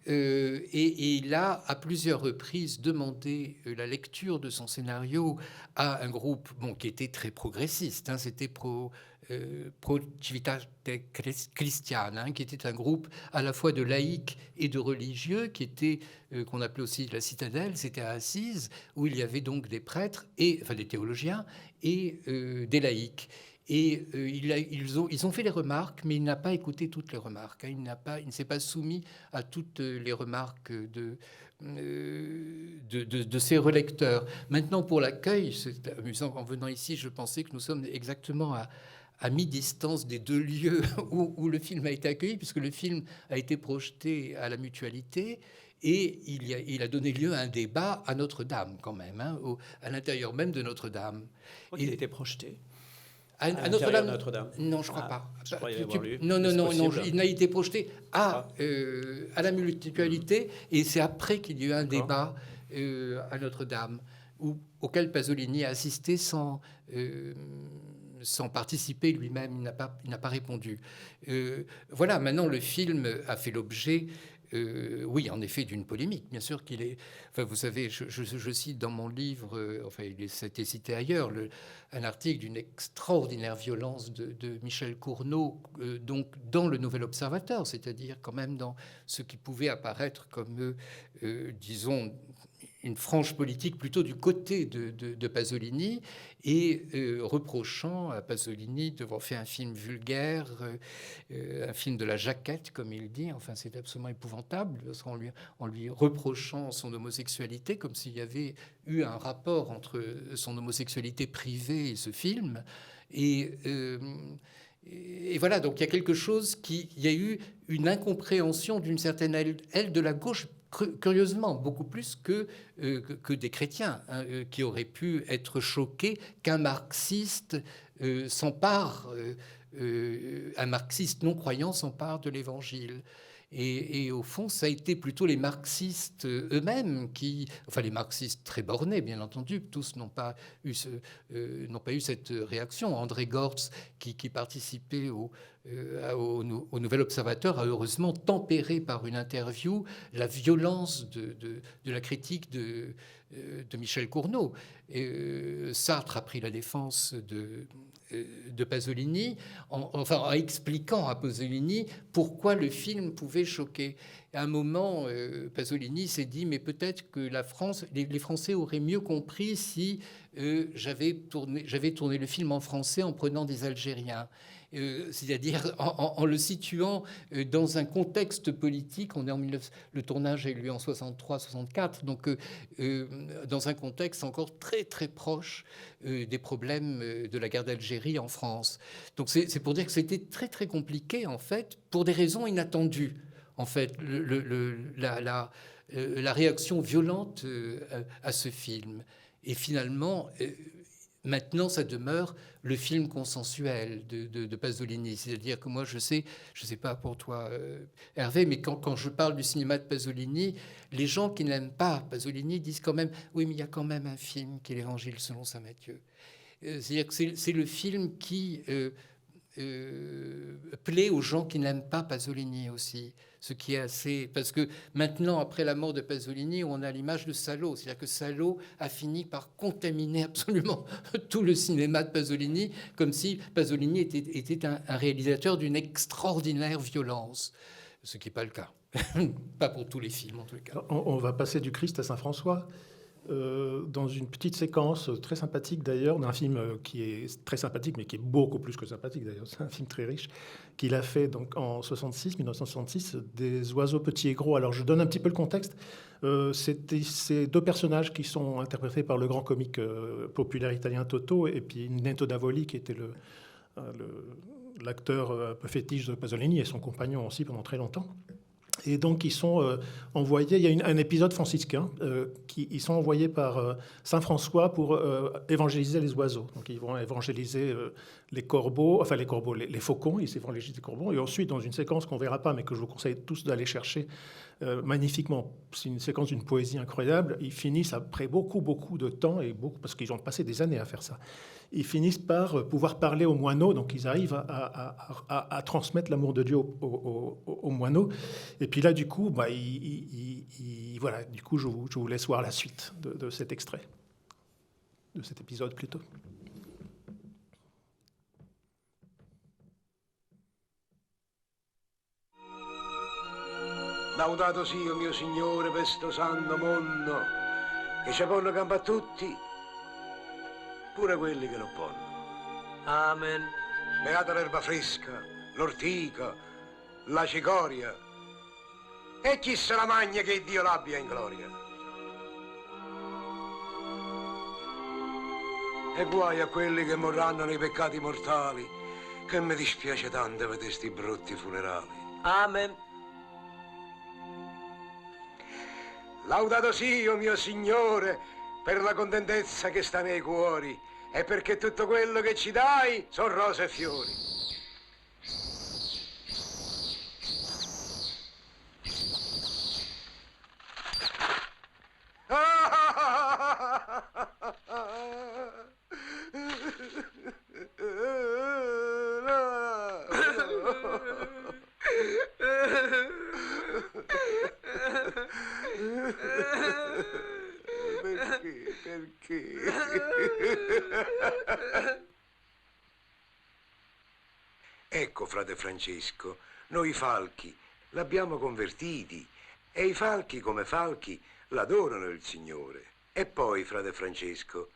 Et il a, à plusieurs reprises, demandé la lecture de son scénario à un groupe qui était très progressiste. C'était Pro Civitate Christiana, qui était un groupe à la fois de laïcs et de religieux, qui était qu'on appelait aussi la citadelle. C'était à Assise, où il y avait donc des prêtres, des théologiens et des laïcs. Et ils ont fait les remarques, mais il n'a pas écouté toutes les remarques. Il ne s'est pas soumis à toutes les remarques de ses relecteurs. Maintenant, pour l'accueil, c'est amusant. En venant ici, je pensais que nous sommes exactement à mi-distance des deux lieux où le film a été accueilli, puisque le film a été projeté à la Mutualité et il a donné lieu à un débat à Notre-Dame, quand même, à l'intérieur même de Notre-Dame. Il a été projeté. À Notre-Dame. Non, je crois pas. Je croyais l'avoir lu. Non, il n'a été projeté à la Mutualité, et c'est après qu'il y a eu un débat à Notre-Dame, auquel Pasolini a assisté sans participer lui-même. Il n'a pas répondu. Voilà, maintenant le film a fait l'objet... oui, en effet, d'une polémique. Bien sûr qu'il est... vous savez, je cite dans mon livre, c'était cité ailleurs, un article d'une extraordinaire violence de Michel Cournot, donc dans le Nouvel Observateur, c'est-à-dire quand même dans ce qui pouvait apparaître comme, disons, une frange politique plutôt du côté de Pasolini, et reprochant à Pasolini d'avoir fait un film vulgaire, un film de la jaquette, comme il dit. Enfin, c'est absolument épouvantable, parce en lui reprochant son homosexualité, comme s'il y avait eu un rapport entre son homosexualité privée et ce film. Et voilà, donc il y a quelque chose il y a eu une incompréhension d'une certaine aile de la gauche, curieusement, beaucoup plus que des chrétiens, qui auraient pu être choqués qu'un marxiste s'empare, un marxiste non-croyant s'empare de l'Évangile. Et au fond, ça a été plutôt les marxistes eux-mêmes les marxistes très bornés, bien entendu, tous n'ont pas eu cette réaction. André Gortz, qui participait au Nouvel Observateur, a heureusement tempéré par une interview la violence de la critique de Michel Cournot. Sartre a pris la défense de Pasolini, en expliquant à Pasolini pourquoi le film pouvait choquer. À un moment, Pasolini s'est dit, mais peut-être que les Français auraient mieux compris si j'avais tourné le film en français en prenant des Algériens. C'est-à-dire en le situant dans un contexte politique. On est le tournage a eu lieu en 63-64, donc dans un contexte encore très très proche des problèmes de la guerre d'Algérie en France. Donc c'est pour dire que c'était très très compliqué, en fait, pour des raisons inattendues. En fait, la réaction violente à ce film. Et finalement... Maintenant, ça demeure le film consensuel de Pasolini. C'est-à-dire que moi, je sais pas pour toi, Hervé, mais quand je parle du cinéma de Pasolini, les gens qui n'aiment pas Pasolini disent quand même, oui, mais il y a quand même un film qui est l'Évangile selon saint Matthieu. C'est-à-dire que c'est le film qui plaît aux gens qui n'aiment pas Pasolini aussi. Ce qui est assez... Parce que maintenant, après la mort de Pasolini, on a l'image de Salo. C'est-à-dire que Salo a fini par contaminer absolument tout le cinéma de Pasolini, comme si Pasolini était un réalisateur d'une extraordinaire violence. Ce qui n'est pas le cas. Pas pour tous les films, en tout cas. On va passer du Christ à Saint-François. dans une petite séquence très sympathique d'ailleurs, d'un film qui est très sympathique, mais qui est beaucoup plus que sympathique d'ailleurs, c'est un film très riche, qu'il a fait donc, en 1966, des oiseaux petits et gros. Alors je donne un petit peu le contexte. C'était ces deux personnages qui sont interprétés par le grand comique populaire italien Totò, et puis Netto Davoli, qui était l'acteur un peu fétiche de Pasolini, et son compagnon aussi pendant très longtemps. Et donc, ils sont envoyés, il y a un épisode franciscain, ils sont envoyés par Saint François pour évangéliser les oiseaux. Donc, ils vont évangéliser les corbeaux, les faucons, ils évangélisent les corbeaux. Et ensuite, dans une séquence qu'on ne verra pas, mais que je vous conseille tous d'aller chercher magnifiquement, c'est une séquence d'une poésie incroyable, ils finissent après beaucoup de temps, parce qu'ils ont passé des années à faire ça, ils finissent par pouvoir parler aux moineaux, donc ils arrivent à transmettre l'amour de Dieu aux moineaux. Et puis là, du coup, voilà, du coup, je vous laisse voir la suite de cet extrait, de cet épisode plutôt. Laudato sia mio Signore per sto santo mondo, che ci ponno campo a tutti, pure quelli che non ponno. Amen. Beata l'erba fresca, l'ortica, la cicoria, e chi se la magna che Dio l'abbia in gloria. E guai a quelli che morranno nei peccati mortali, che mi dispiace tanto vedere sti brutti funerali. Amen. Laudato sia mio Signore per la contentezza che sta nei cuori e perché tutto quello che ci dai sono rose e fiori. Perché? Ecco, frate Francesco, noi falchi l'abbiamo convertiti e i falchi come falchi l'adorano il Signore. E poi, frate Francesco,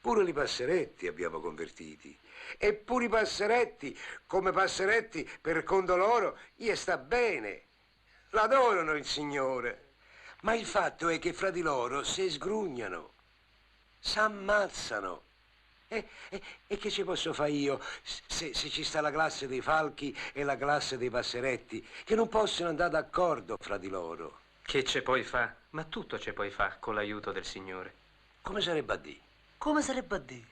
pure i passeretti abbiamo convertiti. E pure i passeretti, come passeretti per conto loro, gli sta bene. L'adorano il Signore. Ma il fatto è che fra di loro si sgrugnano, s'ammazzano. E che ci posso fare io se ci sta la classe dei falchi e la classe dei passeretti, che non possono andare d'accordo fra di loro? Che ce puoi fa? Ma tutto ce puoi fa con l'aiuto del Signore. Come sarebbe a dire? Come sarebbe a dire?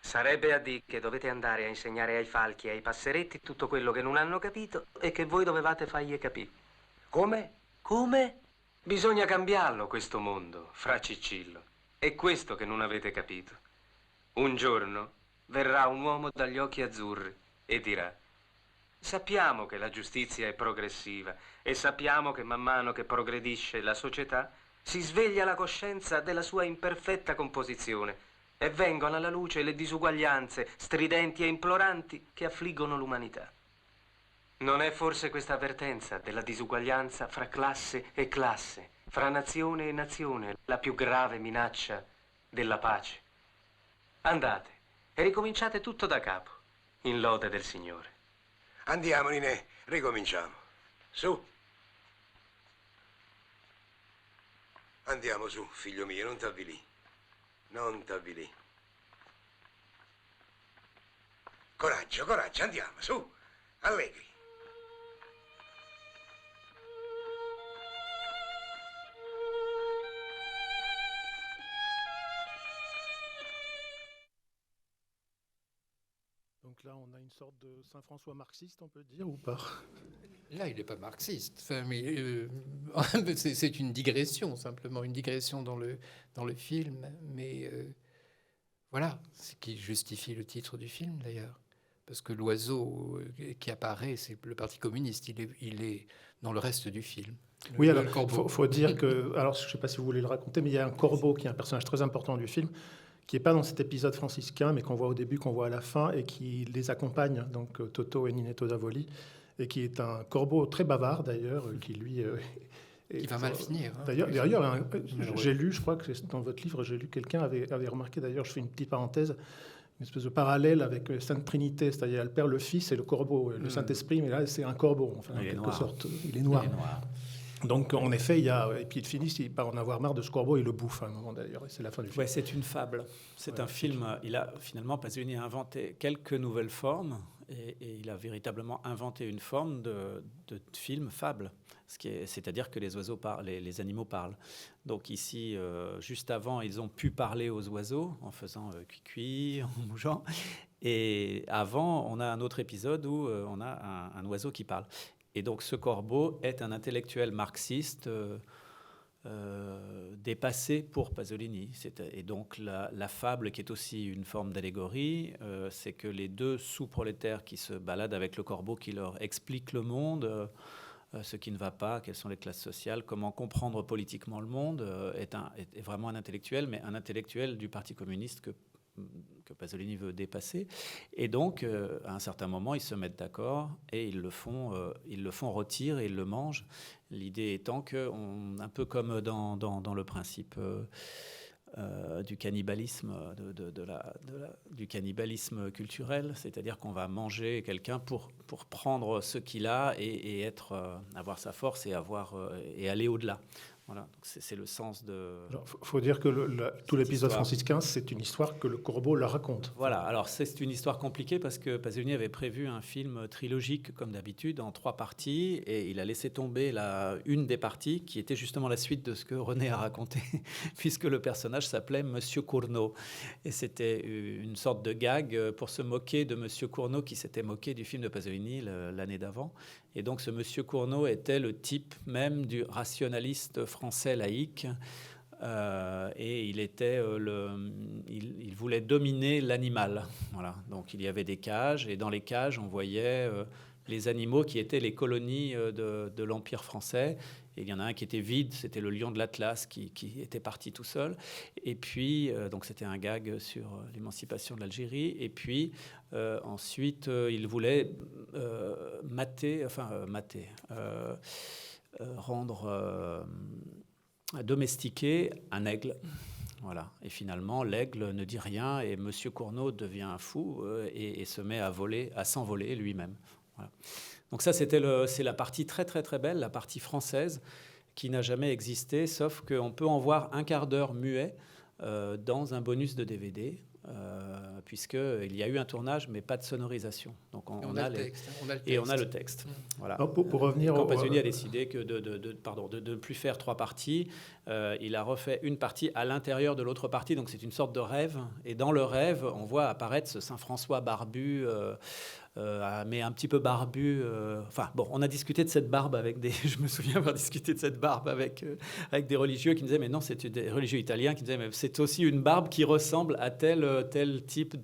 Sarebbe a dire che dovete andare a insegnare ai falchi e ai passeretti tutto quello che non hanno capito e che voi dovevate fargli capire. Come? Come? Bisogna cambiarlo questo mondo, fra Ciccillo. È questo che non avete capito. Un giorno verrà un uomo dagli occhi azzurri e dirà: sappiamo che la giustizia è progressiva e sappiamo che man mano che progredisce la società si sveglia la coscienza della sua imperfetta composizione e vengono alla luce le disuguaglianze stridenti e imploranti che affliggono l'umanità. Non è forse questa avvertenza della disuguaglianza fra classe e classe, fra nazione e nazione, la più grave minaccia della pace? Andate e ricominciate tutto da capo, in lode del Signore. Andiamo, Ninè, ricominciamo. Su. Andiamo su, figlio mio, non t'avvilì. Non t'avvilì. Coraggio, coraggio, andiamo, su. Allegri. Donc là, on a une sorte de Saint-François marxiste, on peut dire, ou pas? Là, il n'est pas marxiste. Enfin, mais c'est une digression, simplement, une digression dans le film. Mais voilà, ce qui justifie le titre du film, d'ailleurs. Parce que l'oiseau qui apparaît, c'est le Parti communiste. Il est dans le reste du film. Oui, alors, il faut dire que... Alors, je ne sais pas si vous voulez le raconter, mais il y a un corbeau qui est un personnage très important du film, qui n'est pas dans cet épisode franciscain, mais qu'on voit au début, qu'on voit à la fin, et qui les accompagne, donc Totò et Ninetto Davoli, et qui est un corbeau très bavard, d'ailleurs, qui, lui, Et qui va mal finir. Hein. D'ailleurs, j'ai lu, je crois que c'est dans votre livre, j'ai lu, quelqu'un avait remarqué, d'ailleurs, je fais une petite parenthèse, une espèce de parallèle avec Sainte Trinité, c'est-à-dire le Père, le Fils et le corbeau, le Saint-Esprit, mais là, c'est un corbeau, enfin, en quelque sorte. Il est noir. Donc, en effet, et puis ils finissent par en avoir marre de ce corbeau, il le bouffe à un moment d'ailleurs, et c'est la fin du film. Ouais, c'est une fable. C'est un film. Finalement, Pasolini a inventé quelques nouvelles formes, et il a véritablement inventé une forme de film fable. C'est-à-dire que les oiseaux parlent, les animaux parlent. Donc ici, juste avant, ils ont pu parler aux oiseaux en faisant cuicui, en bougeant. Et avant, on a un autre épisode où on a un oiseau qui parle. Et donc ce corbeau est un intellectuel marxiste dépassé pour Pasolini. Et donc la fable, qui est aussi une forme d'allégorie, c'est que les deux sous-prolétaires qui se baladent avec le corbeau, qui leur explique le monde, ce qui ne va pas, quelles sont les classes sociales, comment comprendre politiquement le monde, est vraiment un intellectuel, mais un intellectuel du Parti communiste que Pasolini veut dépasser. Et donc, à un certain moment, ils se mettent d'accord et ils le font rôtir et ils le mangent. L'idée étant que, un peu comme dans le principe du cannibalisme, du cannibalisme culturel, c'est-à-dire qu'on va manger quelqu'un pour prendre ce qu'il a et avoir sa force et aller au-delà. Voilà, donc c'est le sens de... Il faut dire que tout l'épisode franciscain, c'est une histoire que le corbeau leur raconte. Voilà, alors c'est une histoire compliquée parce que Pasolini avait prévu un film trilogique, comme d'habitude, en 3 parties, et il a laissé tomber une des parties qui était justement la suite de ce que René a raconté, puisque le personnage s'appelait Monsieur Cournot. Et c'était une sorte de gag pour se moquer de Monsieur Cournot qui s'était moqué du film de Pasolini l'année d'avant. Et donc ce Monsieur Cournot était le type même du rationaliste français laïque, et il voulait dominer l'animal. Voilà. Donc il y avait des cages, et dans les cages on voyait les animaux qui étaient les colonies de l'Empire français. Et il y en a un qui était vide, c'était le lion de l'Atlas qui était parti tout seul. Et puis, donc c'était un gag sur l'émancipation de l'Algérie. Et puis, ensuite, il voulait domestiquer un aigle. Voilà. Et finalement, l'aigle ne dit rien et Monsieur Cournot devient fou et se met à s'envoler lui-même. Voilà. Donc ça, c'est la partie très, très, très belle, la partie française, qui n'a jamais existé, sauf qu'on peut en voir un quart d'heure muet dans un bonus de DVD, puisqu'il y a eu un tournage, mais pas de sonorisation. Donc on a le texte. Voilà. Pour revenir quand Pasolini a décidé de ne plus faire 3 parties, il a refait une partie à l'intérieur de l'autre partie, donc c'est une sorte de rêve. Et dans le rêve, on voit apparaître ce Saint-François barbu, mais un petit peu barbu. On a discuté de cette barbe je me souviens avoir discuté de cette barbe avec des religieux qui me disaient, mais non, c'est des religieux italiens qui me disaient, mais c'est aussi une barbe qui ressemble à tel type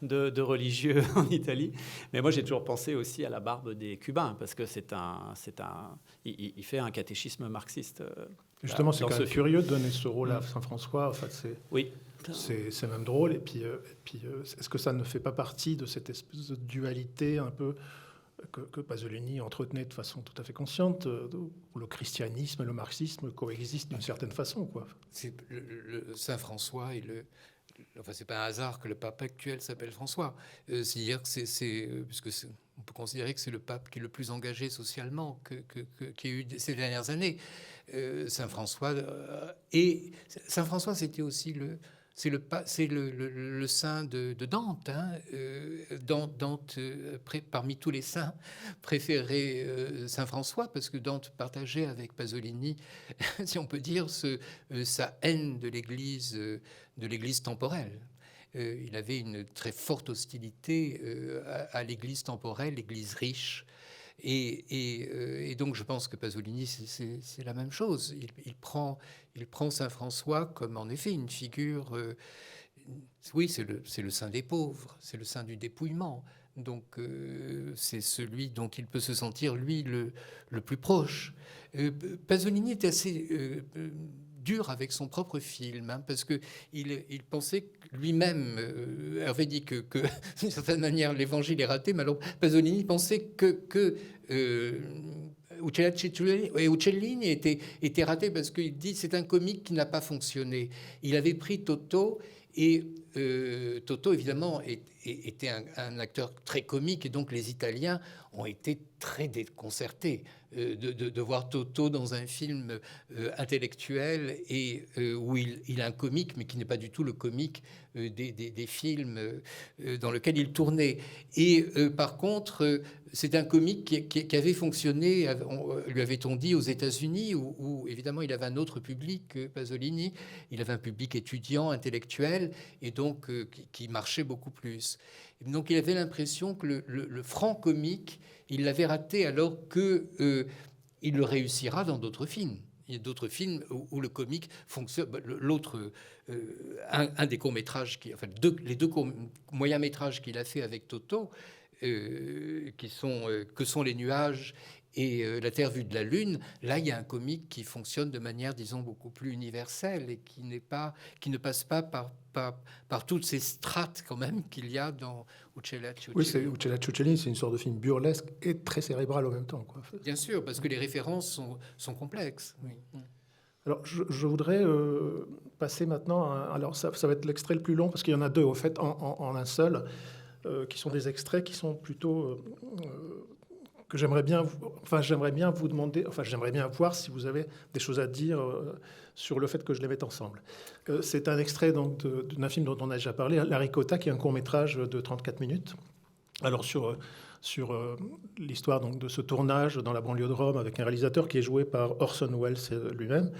de religieux en Italie. Mais moi, j'ai toujours pensé aussi à la barbe des Cubains, parce que il fait un catéchisme marxiste. Justement, c'est quand même curieux de donner ce rôle à Saint-François. En fait, oui. C'est même drôle. Et puis, est-ce que ça ne fait pas partie de cette espèce de dualité un peu que Pasolini entretenait de façon tout à fait consciente, où le christianisme et le marxisme coexistent d'une certaine façon, quoi. C'est le Saint-François et Enfin, c'est pas un hasard que le pape actuel s'appelle François. C'est-à-dire que on peut considérer que c'est le pape qui est le plus engagé socialement qu'il y a eu ces dernières années. Saint-François c'était aussi le saint de Dante. Dante, parmi tous les saints, préférait Saint-François, parce que Dante partageait avec Pasolini, si on peut dire, sa haine de l'Église temporelle. Il avait une très forte hostilité à l'Église temporelle, l'Église riche. Et donc je pense que Pasolini, c'est la même chose. Il prend Saint-François comme en effet une figure. Oui, c'est le saint des pauvres, c'est le saint du dépouillement. Donc c'est celui dont il peut se sentir, lui, le plus proche. Pasolini est assez dur avec son propre film, parce que il pensait lui-même, Hervé dit que d'une certaine manière l'évangile est raté, mais alors Pasolini pensait que Uccellini était raté parce qu'il dit c'est un comique qui n'a pas fonctionné. Il avait pris Totò et Totò évidemment était un acteur très comique et donc les Italiens ont été très déconcertés de voir Totò dans un film intellectuel et où il a un comique mais qui n'est pas du tout le comique des films dans lesquels il tournait. Et par contre, c'est un comique qui avait fonctionné, lui avait-on dit, aux États-Unis, où évidemment il avait un autre public, Pasolini. Il avait un public étudiant, intellectuel, et donc qui marchait beaucoup plus. Donc il avait l'impression que le franc comique, il l'avait raté, alors que il le réussira dans d'autres films. Il y a d'autres films où le comique fonctionne. L'autre, un des courts-métrages, les deux moyens-métrages qu'il a fait avec Totò, que sont Les Nuages et La Terre vue de la Lune, là, il y a un comique qui fonctionne de manière, disons, beaucoup plus universelle et qui ne passe pas par toutes ces strates, quand même, qu'il y a dans Uccella Ciuccellini. Oui, Uccella Ciuccellini, c'est une sorte de film burlesque et très cérébral en même temps, quoi. Bien sûr, parce que les références sont complexes. Oui. Alors, je voudrais passer maintenant alors, ça va être l'extrait le plus long, parce qu'il y en a deux, au fait, en un seul, qui sont des extraits qui sont plutôt... que j'aimerais bien vous demander, j'aimerais bien voir si vous avez des choses à dire sur le fait que je les mette ensemble. C'est un extrait donc d'un film dont on a déjà parlé, La Ricotta, qui est un court-métrage de 34 minutes. Alors sur l'histoire donc de ce tournage dans la banlieue de Rome avec un réalisateur qui est joué par Orson Welles lui-même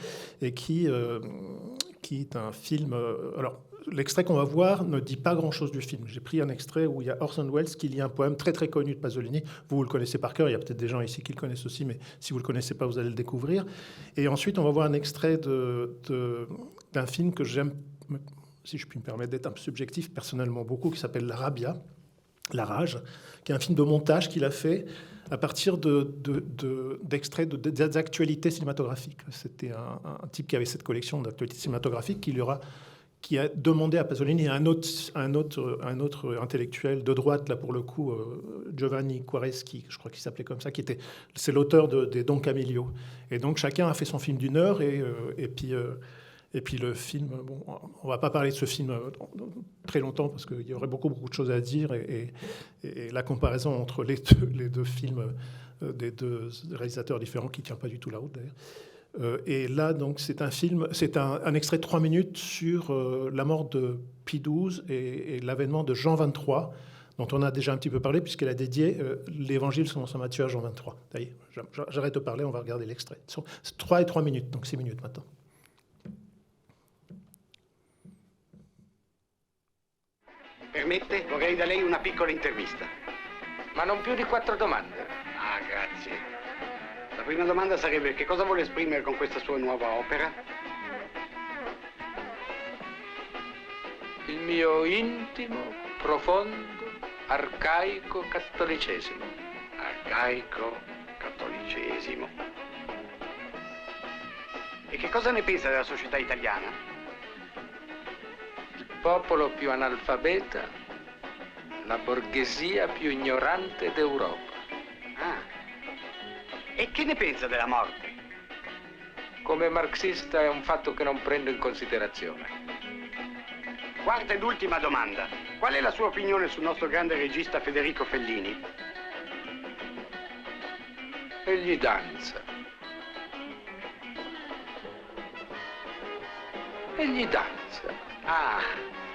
et qui est un film... alors, l'extrait qu'on va voir ne dit pas grand-chose du film. J'ai pris un extrait où il y a Orson Welles qui lit un poème très très connu de Pasolini. Vous le connaissez par cœur, il y a peut-être des gens ici qui le connaissent aussi, mais si vous ne le connaissez pas, vous allez le découvrir. Et ensuite, on va voir un extrait d'un film que j'aime, si je puis me permettre d'être un peu subjectif, personnellement beaucoup, qui s'appelle La Rabbia, La Rage, qui est un film de montage qu'il a fait à partir d'extraits d'actualités cinématographiques. C'était un type qui avait cette collection d'actualités cinématographiques qui a demandé à Pasolini, un autre intellectuel de droite, là pour le coup, Giovanni Quareschi, je crois qu'il s'appelait comme ça, c'est l'auteur des Don Camillo. Et donc chacun a fait son film d'1 heure, et puis le film, bon, on ne va pas parler de ce film très longtemps, parce qu'il y aurait beaucoup de choses à dire, et la comparaison entre les deux films des deux réalisateurs différents, qui ne tient pas du tout la route d'ailleurs. Et là, donc, c'est un extrait de 3 minutes sur la mort de Pie XII et l'avènement de Jean XXIII, dont on a déjà un petit peu parlé, puisqu'elle a dédié l'évangile selon saint Matthieu à Jean XXIII. Ça y est, j'arrête de parler, on va regarder l'extrait. C'est 3 et 3 minutes, donc 6 minutes maintenant. Permette? Vorrei da lei una piccola intervista. Ma non più di 4 domande. Ah, grazie. La prima domanda sarebbe: che cosa vuole esprimere con questa sua nuova opera? Il mio intimo, profondo, arcaico cattolicesimo. Arcaico cattolicesimo. E che cosa ne pensa della società italiana? Il popolo più analfabeta, la borghesia più ignorante d'Europa. Ah. E che ne pensa della morte? Come marxista è un fatto che non prendo in considerazione. Quarta ed ultima domanda. Qual è la sua opinione sul nostro grande regista Federico Fellini? Egli danza. Egli danza. Ah,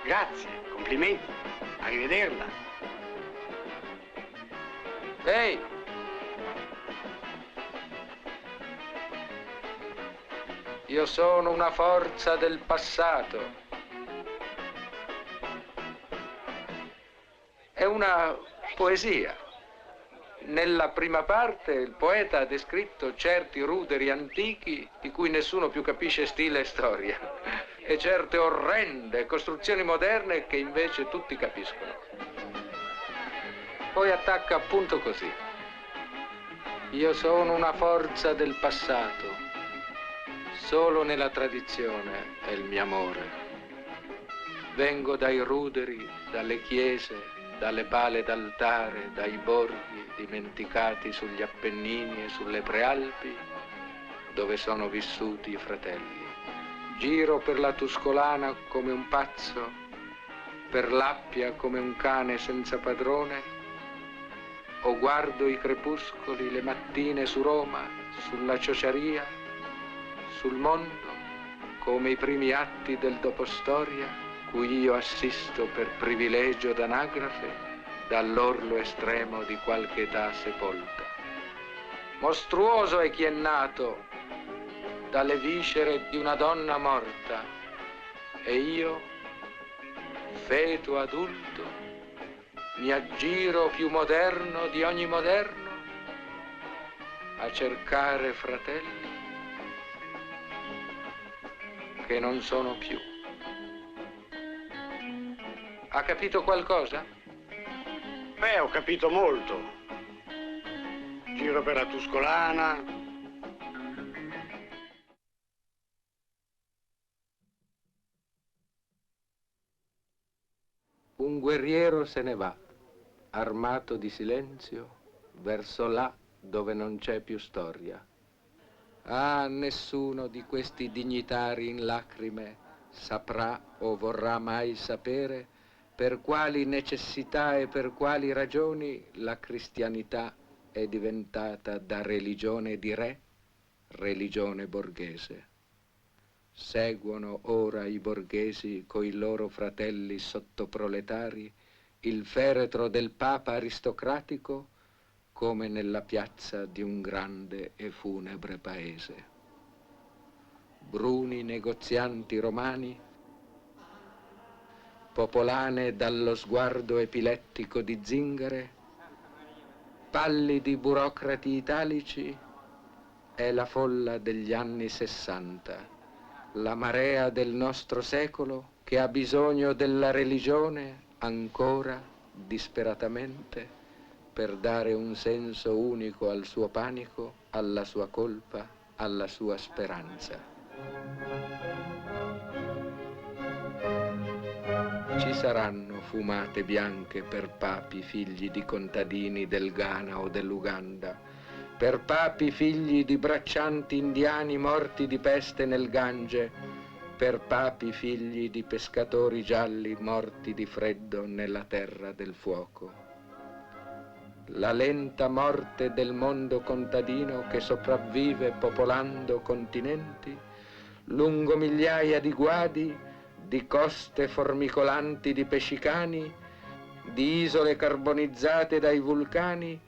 grazie, complimenti. Arrivederla. Ehi! Io sono una forza del passato. È una poesia. Nella prima parte il poeta ha descritto certi ruderi antichi di cui nessuno più capisce stile e storia, e certe orrende costruzioni moderne che invece tutti capiscono. Poi attacca appunto così. Io sono una forza del passato. Solo nella tradizione è il mio amore. Vengo dai ruderi, dalle chiese, dalle pale d'altare, dai borghi dimenticati sugli Appennini e sulle Prealpi, dove sono vissuti i fratelli. Giro per la Tuscolana come un pazzo, per l'Appia come un cane senza padrone, o guardo i crepuscoli le mattine su Roma, sulla Ciociaria, sul mondo, come i primi atti del dopostoria, cui io assisto per privilegio d'anagrafe dall'orlo estremo di qualche età sepolta. Mostruoso è chi è nato dalle viscere di una donna morta, e io, feto adulto, mi aggiro più moderno di ogni moderno a cercare fratelli che non sono più. Ha capito qualcosa? Beh, ho capito molto. Giro per la Tuscolana. Un guerriero se ne va, armato di silenzio, verso là dove non c'è più storia. Ah, nessuno di questi dignitari in lacrime saprà o vorrà mai sapere per quali necessità e per quali ragioni la cristianità è diventata da religione di re, religione borghese. Seguono ora i borghesi coi loro fratelli sottoproletari il feretro del Papa aristocratico come nella piazza di un grande e funebre paese. Bruni negozianti romani, popolane dallo sguardo epilettico di zingare, pallidi burocrati italici, è la folla degli anni '60. La marea del nostro secolo che ha bisogno della religione ancora disperatamente per dare un senso unico al suo panico, alla sua colpa, alla sua speranza. Ci saranno fumate bianche per papi figli di contadini del Ghana o dell'Uganda, per papi figli di braccianti indiani morti di peste nel Gange, per papi figli di pescatori gialli morti di freddo nella terra del fuoco. La lenta morte del mondo contadino che sopravvive popolando continenti, lungo migliaia di guadi, di coste formicolanti di pescicani, di isole carbonizzate dai vulcani,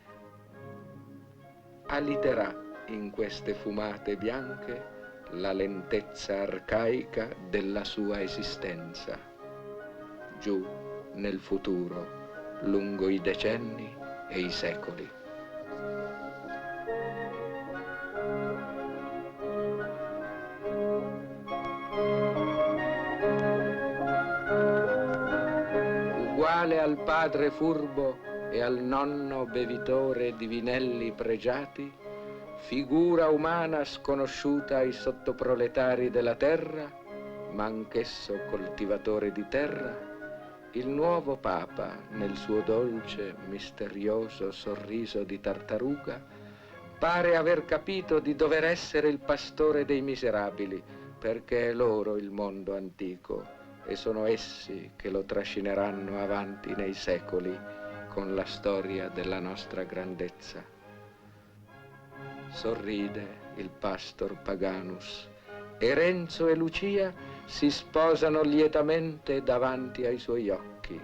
aliterà in queste fumate bianche la lentezza arcaica della sua esistenza. Giù nel futuro, lungo i decenni e i secoli. Uguale al padre furbo e al nonno bevitore di vinelli pregiati, figura umana sconosciuta ai sottoproletari della terra, ma anch'esso coltivatore di terra, il nuovo Papa, nel suo dolce, misterioso sorriso di tartaruga, pare aver capito di dover essere il pastore dei miserabili, perché è loro il mondo antico e sono essi che lo trascineranno avanti nei secoli con la storia della nostra grandezza. Sorride il pastor Paganus e Renzo e Lucia si sposano lietamente davanti ai suoi occhi.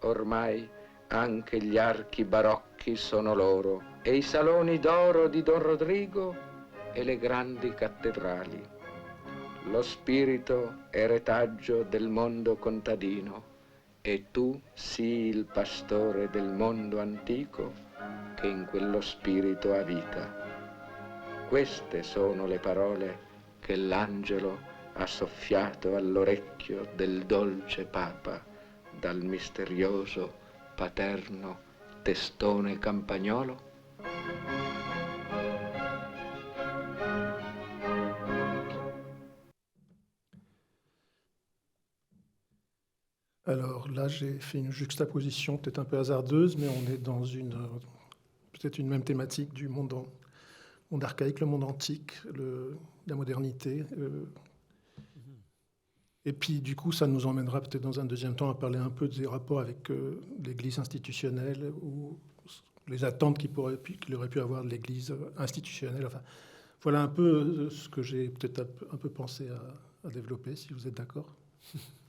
Ormai anche gli archi barocchi sono loro e i saloni d'oro di Don Rodrigo e le grandi cattedrali. Lo spirito è retaggio del mondo contadino e tu sii il pastore del mondo antico che in quello spirito ha vita. Queste sono le parole che l'angelo ha soffiato all'orecchio del dolce Papa dal misterioso paterno testone campagnolo. Alors là, j'ai fait une juxtaposition peut-être un peu hasardeuse, mais on est dans peut-être une même thématique du monde archaïque, le monde antique, la modernité. Et puis, du coup, ça nous emmènera peut-être dans un deuxième temps à parler un peu des rapports avec l'Église institutionnelle ou les attentes qu'il aurait pu avoir de l'Église institutionnelle. Enfin, voilà un peu ce que j'ai peut-être un peu pensé à développer, si vous êtes d'accord.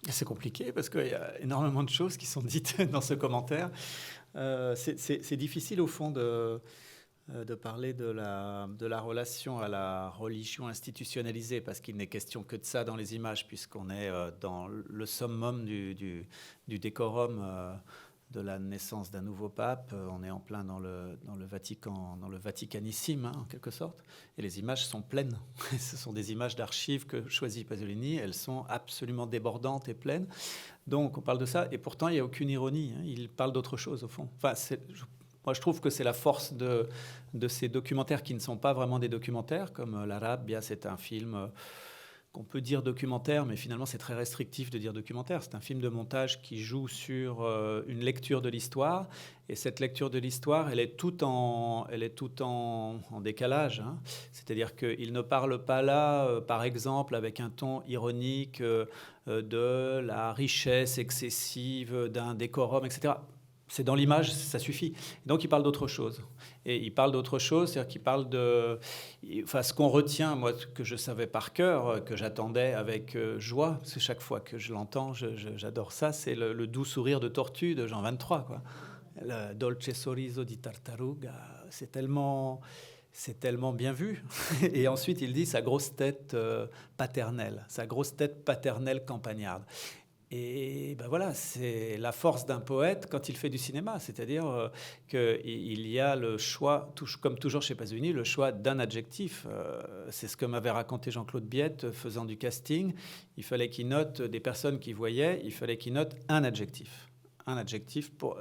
C'est compliqué parce qu'il y a énormément de choses qui sont dites dans ce commentaire. C'est difficile, au fond, de parler de la relation à la religion institutionnalisée, parce qu'il n'est question que de ça dans les images, puisqu'on est dans le summum du décorum de la naissance d'un nouveau pape. On est en plein dans le Vatican, dans le Vaticanissime, en quelque sorte. Et les images sont pleines. Ce sont des images d'archives que choisit Pasolini. Elles sont absolument débordantes et pleines. Donc on parle de ça, et pourtant il n'y a aucune ironie. Il parle d'autre chose, au fond. Enfin, moi, je trouve que c'est la force de ces documentaires qui ne sont pas vraiment des documentaires, comme La Rabbia, c'est un film qu'on peut dire documentaire, mais finalement, c'est très restrictif de dire documentaire. C'est un film de montage qui joue sur une lecture de l'histoire, et cette lecture de l'histoire, elle est tout en décalage. Hein. C'est-à-dire qu'il ne parle pas là, par exemple, avec un ton ironique de la richesse excessive d'un décorum, etc. C'est dans l'image, ça suffit. Donc, il parle d'autre chose. Et il parle d'autre chose, c'est-à-dire qu'il parle de... Enfin, ce qu'on retient, moi, que je savais par cœur, que j'attendais avec joie, parce que chaque fois que je l'entends, j'adore ça, c'est le doux sourire de tortue de Jean 23, quoi. Le dolce sorriso di tartaruga, c'est tellement bien vu. Et ensuite, il dit sa grosse tête paternelle campagnarde. Et ben voilà, c'est la force d'un poète quand il fait du cinéma, c'est-à-dire qu'il y a le choix, comme toujours chez Pasolini, le choix d'un adjectif. C'est ce que m'avait raconté Jean-Claude Biette faisant du casting. Il fallait qu'il note des personnes qu'il voyait, il fallait qu'il note un adjectif. Bon.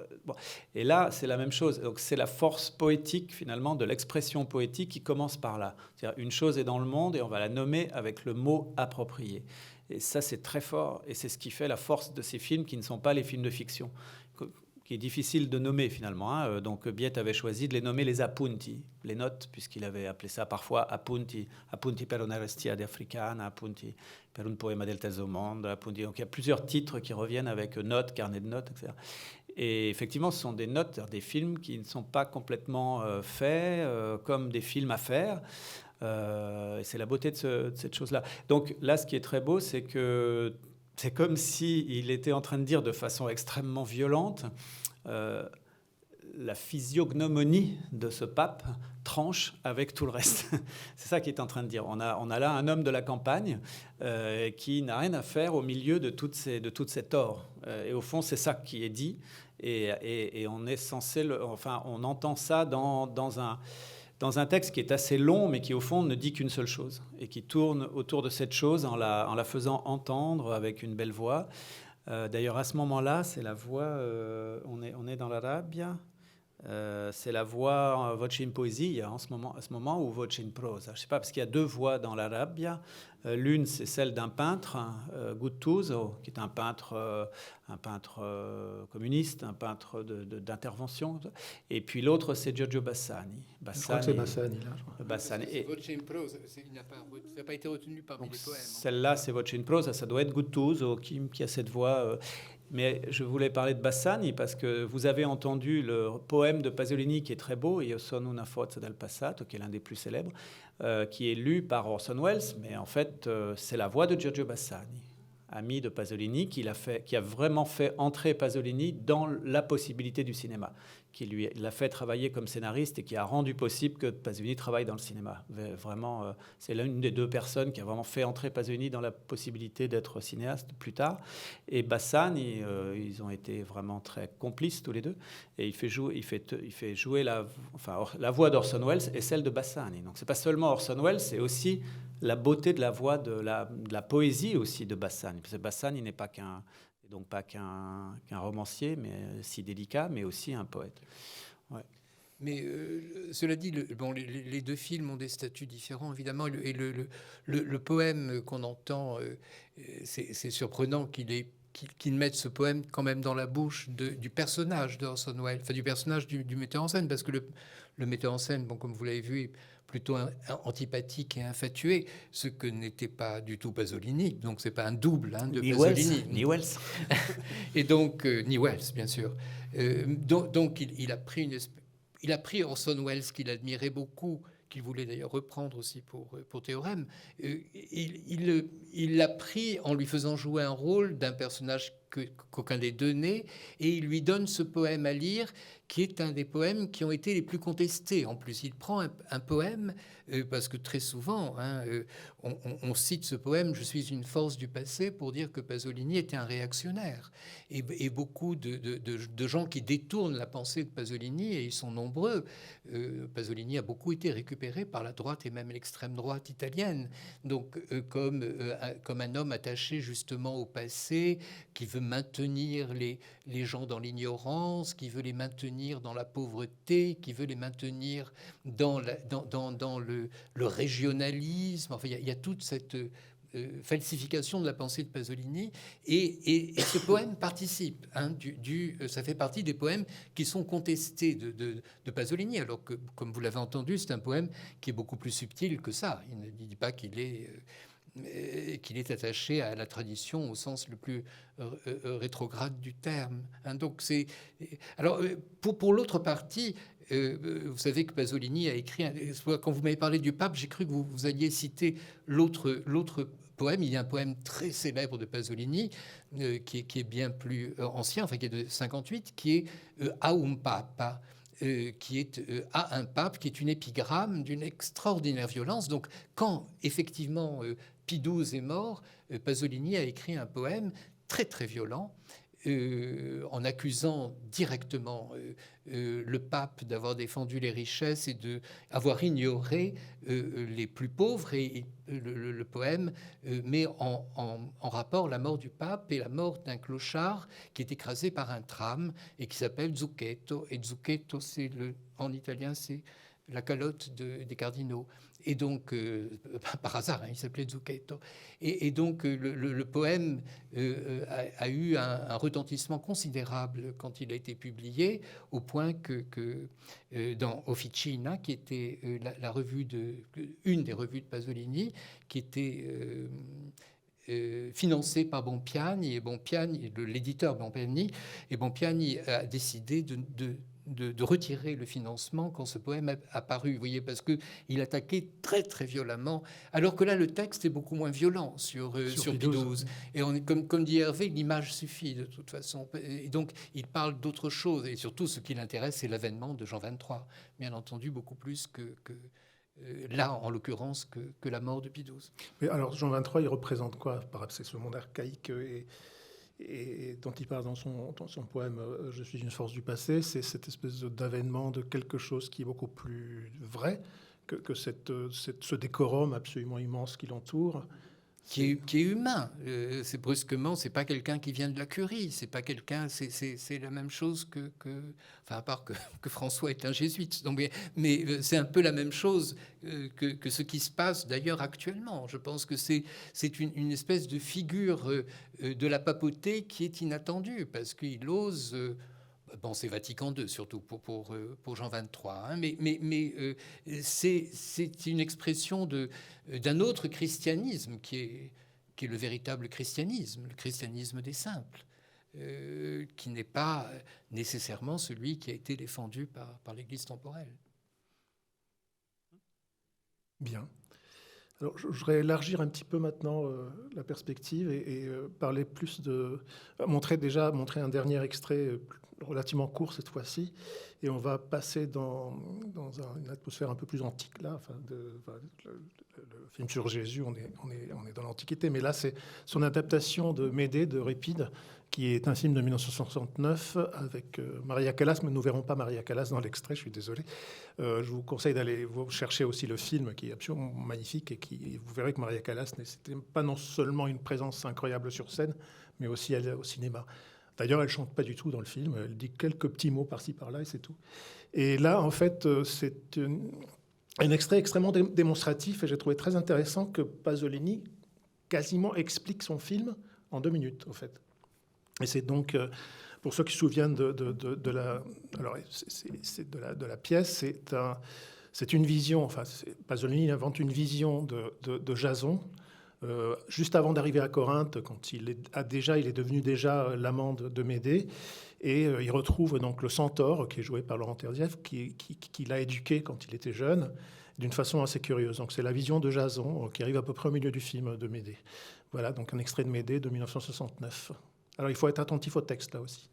Et là, c'est la même chose. Donc, c'est la force poétique, finalement, de l'expression poétique qui commence par là. C'est-à-dire, une chose est dans le monde et on va la nommer avec le mot approprié. Et ça, c'est très fort. Et c'est ce qui fait la force de ces films qui ne sont pas les films de fiction, qui est difficile de nommer, finalement. Hein. Donc, Biette avait choisi de les nommer les appunti, les notes, puisqu'il avait appelé ça parfois appunti per una restiade africana, appunti per un poema del terzo mondo, appunti. Donc, il y a plusieurs titres qui reviennent avec notes, carnet de notes, etc. Et effectivement, ce sont des notes, des films qui ne sont pas complètement faits comme des films à faire. C'est la beauté de cette chose-là. Donc là, ce qui est très beau, c'est que c'est comme s'il était en train de dire de façon extrêmement violente la physiognomonie de ce pape tranche avec tout le reste. C'est ça qu'il est en train de dire. On a là un homme de la campagne qui n'a rien à faire au milieu de toute cette or. Et au fond, c'est ça qui est dit. Et on est censé... on entend ça dans un texte qui est assez long, mais qui, au fond, ne dit qu'une seule chose, et qui tourne autour de cette chose en la faisant entendre avec une belle voix. D'ailleurs, à ce moment-là, c'est la voix... on est dans la Rabbia. C'est la voix voce in poesia à ce moment, ou voce in prosa. Je ne sais pas, parce qu'il y a deux voix dans la Rabbia. L'une, c'est celle d'un peintre, Guttuso, qui est un peintre communiste, un peintre d'intervention. Et puis l'autre, c'est Giorgio Bassani. Je crois que c'est Bassani, là. Bassani. Voce in prosa, ça n'a pas été retenu parmi les poèmes. Celle-là, c'est voce in prosa. Ça doit être Guttuso qui a cette voix... Mais je voulais parler de Bassani parce que vous avez entendu le poème de Pasolini qui est très beau, Io sono una forza del passato, qui est l'un des plus célèbres, qui est lu par Orson Welles, mais en fait, c'est la voix de Giorgio Bassani, ami de Pasolini, qui a vraiment fait entrer Pasolini dans la possibilité du cinéma, qui l'a fait travailler comme scénariste et qui a rendu possible que Pasolini travaille dans le cinéma. Vraiment, c'est l'une des deux personnes qui a vraiment fait entrer Pasolini dans la possibilité d'être cinéaste plus tard. Et Bassani, ils ont été vraiment très complices tous les deux. Et il fait jouer la voix d'Orson Welles et celle de Bassani. Donc c'est pas seulement Orson Welles, c'est aussi la beauté de la voix, de la poésie aussi de Bassani. Parce que Bassani n'est pas qu'un romancier, mais si délicat, mais aussi un poète. Ouais. Mais cela dit, les deux films ont des statuts différents, évidemment. Et le poème qu'on entend, c'est surprenant qu'il qu'il mette ce poème quand même dans la bouche du personnage d'Orson Welles, enfin du personnage du metteur en scène, parce que le metteur en scène, bon, comme vous l'avez vu, est plutôt antipathique et infatué, ce que n'était pas du tout Pasolini. Donc c'est pas un double de Pasolini. Ni Wells. Et donc ni Wells, bien sûr. Donc il a pris Orson Welles, qu'il admirait beaucoup, qu'il voulait d'ailleurs reprendre aussi pour Théorème. Il l'a pris en lui faisant jouer un rôle d'un personnage qu'aucun des deux n'est, et il lui donne ce poème à lire, qui est un des poèmes qui ont été les plus contestés. En plus, il prend un poème, parce que très souvent, on cite ce poème « Je suis une force du passé » pour dire que Pasolini était un réactionnaire. Et beaucoup de gens qui détournent la pensée de Pasolini, et ils sont nombreux. Pasolini a beaucoup été récupéré par la droite et même l'extrême droite italienne, donc comme un homme attaché justement au passé, qui veut maintenir les gens dans l'ignorance, qui veut les maintenir dans la pauvreté, qui veut les maintenir dans le régionalisme. Enfin, il y a toute cette falsification de la pensée de Pasolini, et ce poème participe. Ça fait partie des poèmes qui sont contestés de Pasolini, alors que, comme vous l'avez entendu, c'est un poème qui est beaucoup plus subtil que ça. Il ne dit pas qu'il est attaché à la tradition au sens le plus rétrograde du terme. Donc alors pour l'autre partie, vous savez que Pasolini a écrit, quand vous m'avez parlé du pape, j'ai cru que vous alliez citer l'autre poème. Il y a un poème très célèbre de Pasolini qui est bien plus ancien, enfin qui est de 58, qui est A un Papa, qui est à un pape, qui est une épigramme d'une extraordinaire violence. Donc quand effectivement Pie XII est mort, Pasolini a écrit un poème très très violent, en accusant directement le pape d'avoir défendu les richesses et d'avoir ignoré les plus pauvres. Et le poème met en rapport la mort du pape et la mort d'un clochard qui est écrasé par un tram et qui s'appelle Zucchetto. Et Zucchetto, en italien, c'est la calotte des cardinaux. Et donc, par hasard, il s'appelait Zucchetto. Et donc, le poème a eu un retentissement considérable quand il a été publié, au point que dans Officina, qui était une des revues de Pasolini, qui était financée par Bompiani, et Bompiani, l'éditeur Bompiani, et Bompiani a décidé de retirer le financement quand ce poème a paru, vous voyez, parce qu'il attaquait très très violemment, alors que là le texte est beaucoup moins violent sur Pie XII. Et comme dit Hervé, l'image suffit de toute façon. Et donc il parle d'autre chose, et surtout ce qui l'intéresse, c'est l'avènement de Jean XXIII, bien entendu, beaucoup plus que là, en l'occurrence, que la mort de Pie XII. Mais alors Jean XXIII, il représente quoi? C'est ce monde archaïque et dont il parle dans son poème « Je suis une force du passé », c'est cette espèce d'avènement de quelque chose qui est beaucoup plus vrai que ce décorum absolument immense qui l'entoure. Qui est humain. C'est brusquement, c'est pas quelqu'un qui vient de la Curie, c'est pas quelqu'un, c'est la même chose que enfin, à part que François est un jésuite. Donc, mais c'est un peu la même chose que ce qui se passe d'ailleurs actuellement. Je pense que c'est une espèce de figure de la papauté qui est inattendue, parce qu'il ose. Bon, c'est Vatican II, surtout pour Jean XXIII, hein, mais c'est une expression d'un autre christianisme qui est le véritable christianisme, le christianisme des simples, qui n'est pas nécessairement celui qui a été défendu par l'Église temporelle. Bien. Alors, je voudrais élargir un petit peu maintenant la perspective et parler plus montrer un dernier extrait relativement court cette fois-ci, et on va passer dans une atmosphère un peu plus antique là. Le film sur Jésus, on est dans l'Antiquité, mais là c'est son adaptation de Médée de Euripide, qui est un film de 1969 avec Maria Callas, mais nous ne verrons pas Maria Callas dans l'extrait, je suis désolé. Je vous conseille d'aller vous chercher aussi le film, qui est absolument magnifique, et vous verrez que Maria Callas n'était pas non seulement une présence incroyable sur scène, mais aussi au cinéma. D'ailleurs, elle ne chante pas du tout dans le film, elle dit quelques petits mots par-ci par-là et c'est tout. Et là, en fait, c'est un extrait extrêmement démonstratif, et j'ai trouvé très intéressant que Pasolini quasiment explique son film en 2 minutes, en fait. Et c'est donc, pour ceux qui se souviennent de la, alors c'est de la pièce, c'est une vision, enfin Pasolini invente une vision de Jason, juste avant d'arriver à Corinthe, quand il est devenu déjà l'amant de Médée, et il retrouve donc le centaure, qui est joué par Laurent Terzieff, qui l'a éduqué quand il était jeune, d'une façon assez curieuse. Donc c'est la vision de Jason, qui arrive à peu près au milieu du film de Médée. Voilà, donc un extrait de Médée de 1969. Alors il faut être attentif au texte, là aussi.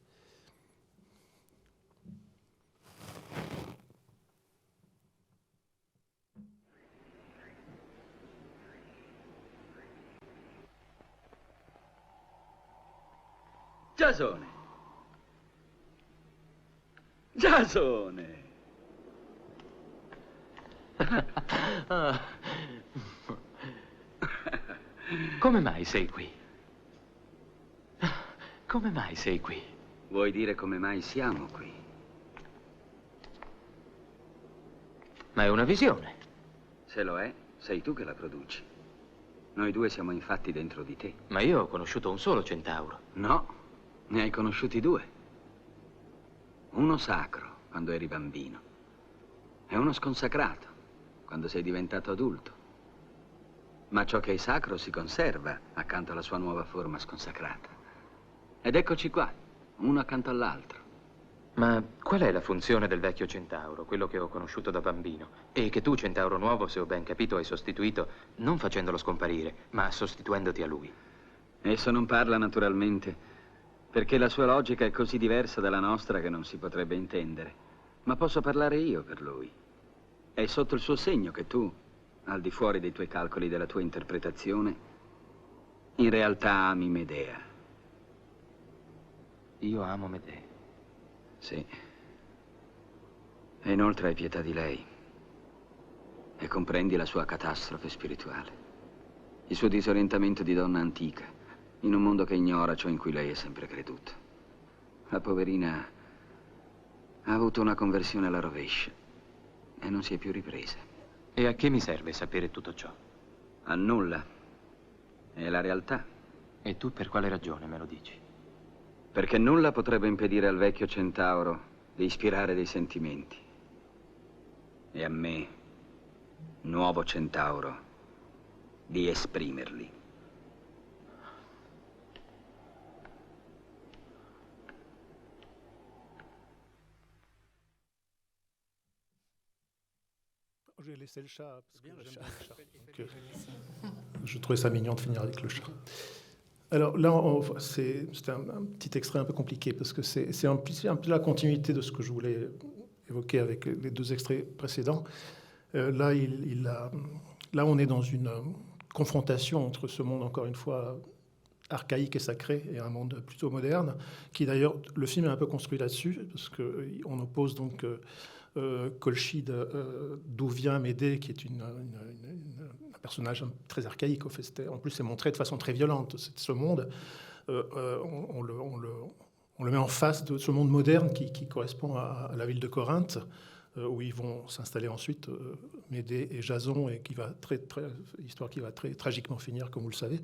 Giasone! Giasone! Come mai sei qui? Come mai sei qui? Vuoi dire come mai siamo qui? Ma è una visione. Se lo è, sei tu che la produci. Noi due siamo infatti dentro di te. Ma io ho conosciuto un solo centauro. No, ne hai conosciuti due. Uno sacro, quando eri bambino, e uno sconsacrato, quando sei diventato adulto. Ma ciò che è sacro si conserva accanto alla sua nuova forma sconsacrata. Ed eccoci qua, uno accanto all'altro. Ma qual è la funzione del vecchio centauro, quello che ho conosciuto da bambino? E che tu, centauro nuovo, se ho ben capito, hai sostituito, non facendolo scomparire, ma sostituendoti a lui? Esso non parla naturalmente, perché la sua logica è così diversa dalla nostra che non si potrebbe intendere. Ma posso parlare io per lui. È sotto il suo segno che tu, al di fuori dei tuoi calcoli e della tua interpretazione, in realtà ami Medea. Io amo Medea. Sì. E inoltre hai pietà di lei. E comprendi la sua catastrofe spirituale. Il suo disorientamento di donna antica, in un mondo che ignora ciò in cui lei è sempre creduto. La poverina ha avuto una conversione alla rovescia e non si è più ripresa. E a che mi serve sapere tutto ciò? A nulla. È la realtà. E tu per quale ragione me lo dici? Perché nulla potrebbe impedire al vecchio centauro di ispirare dei sentimenti. E a me, nuovo centauro, di esprimerli. J'ai laissé le chat, parce que j'aime bien le chat. Donc, je trouvais ça mignon de finir avec le chat. Alors là, c'est un petit extrait un peu compliqué, parce que c'est un peu la continuité de ce que je voulais évoquer avec les deux extraits précédents. Là, on est dans une confrontation entre ce monde, encore une fois, archaïque et sacré, et un monde plutôt moderne, qui d'ailleurs, le film est un peu construit là-dessus, parce qu'on oppose donc Colchide, d'où vient Médée, qui est un personnage très archaïque. En plus, c'est montré de façon très violente. Ce monde, on le met en face de ce monde moderne qui correspond à la ville de Corinthe, où ils vont s'installer ensuite, Médée et Jason, et histoire qui va très tragiquement finir, comme vous le savez.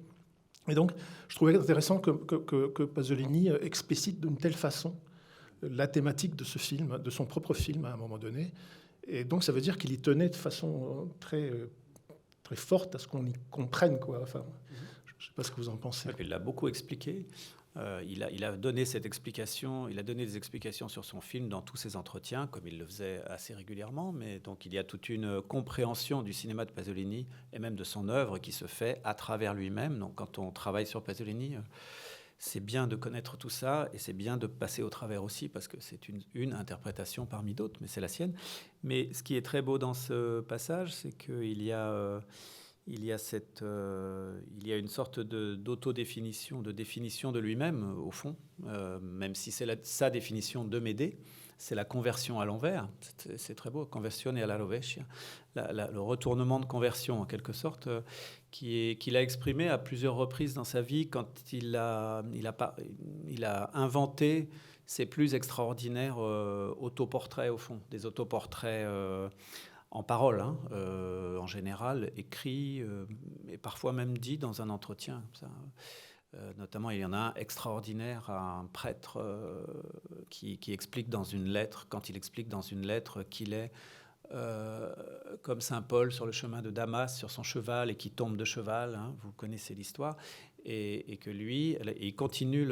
Et donc, je trouvais intéressant que Pasolini explicite d'une telle façon la thématique de ce film, de son propre film à un moment donné. Et donc, ça veut dire qu'il y tenait de façon très forte à ce qu'on y comprenne, quoi. Enfin, je ne sais pas ce que vous en pensez. Il l'a beaucoup expliqué. Il a donné cette explication. Il a donné des explications sur son film dans tous ses entretiens, comme il le faisait assez régulièrement. Mais donc, il y a toute une compréhension du cinéma de Pasolini et même de son œuvre qui se fait à travers lui-même. Donc, quand on travaille sur Pasolini, c'est bien de connaître tout ça et c'est bien de passer au travers aussi, parce que c'est une interprétation parmi d'autres, mais c'est la sienne. Mais ce qui est très beau dans ce passage, c'est qu'il y a une sorte d'autodéfinition, de définition de lui-même, au fond, même si c'est sa définition de Médée. C'est la conversion à l'envers. C'est très beau, conversione alla rovescia. Le retournement de conversion, en quelque sorte, qu'il a exprimé à plusieurs reprises dans sa vie quand il a inventé ses plus extraordinaires autoportraits, au fond. Des autoportraits en parole, en général, écrits, et parfois même dits dans un entretien. Ça. Notamment, il y en a un extraordinaire, un prêtre qui explique dans une lettre, quand il explique dans une lettre qu'il est comme Saint Paul sur le chemin de Damas, sur son cheval, et qui tombe de cheval, hein, vous connaissez l'histoire, et que lui, il continue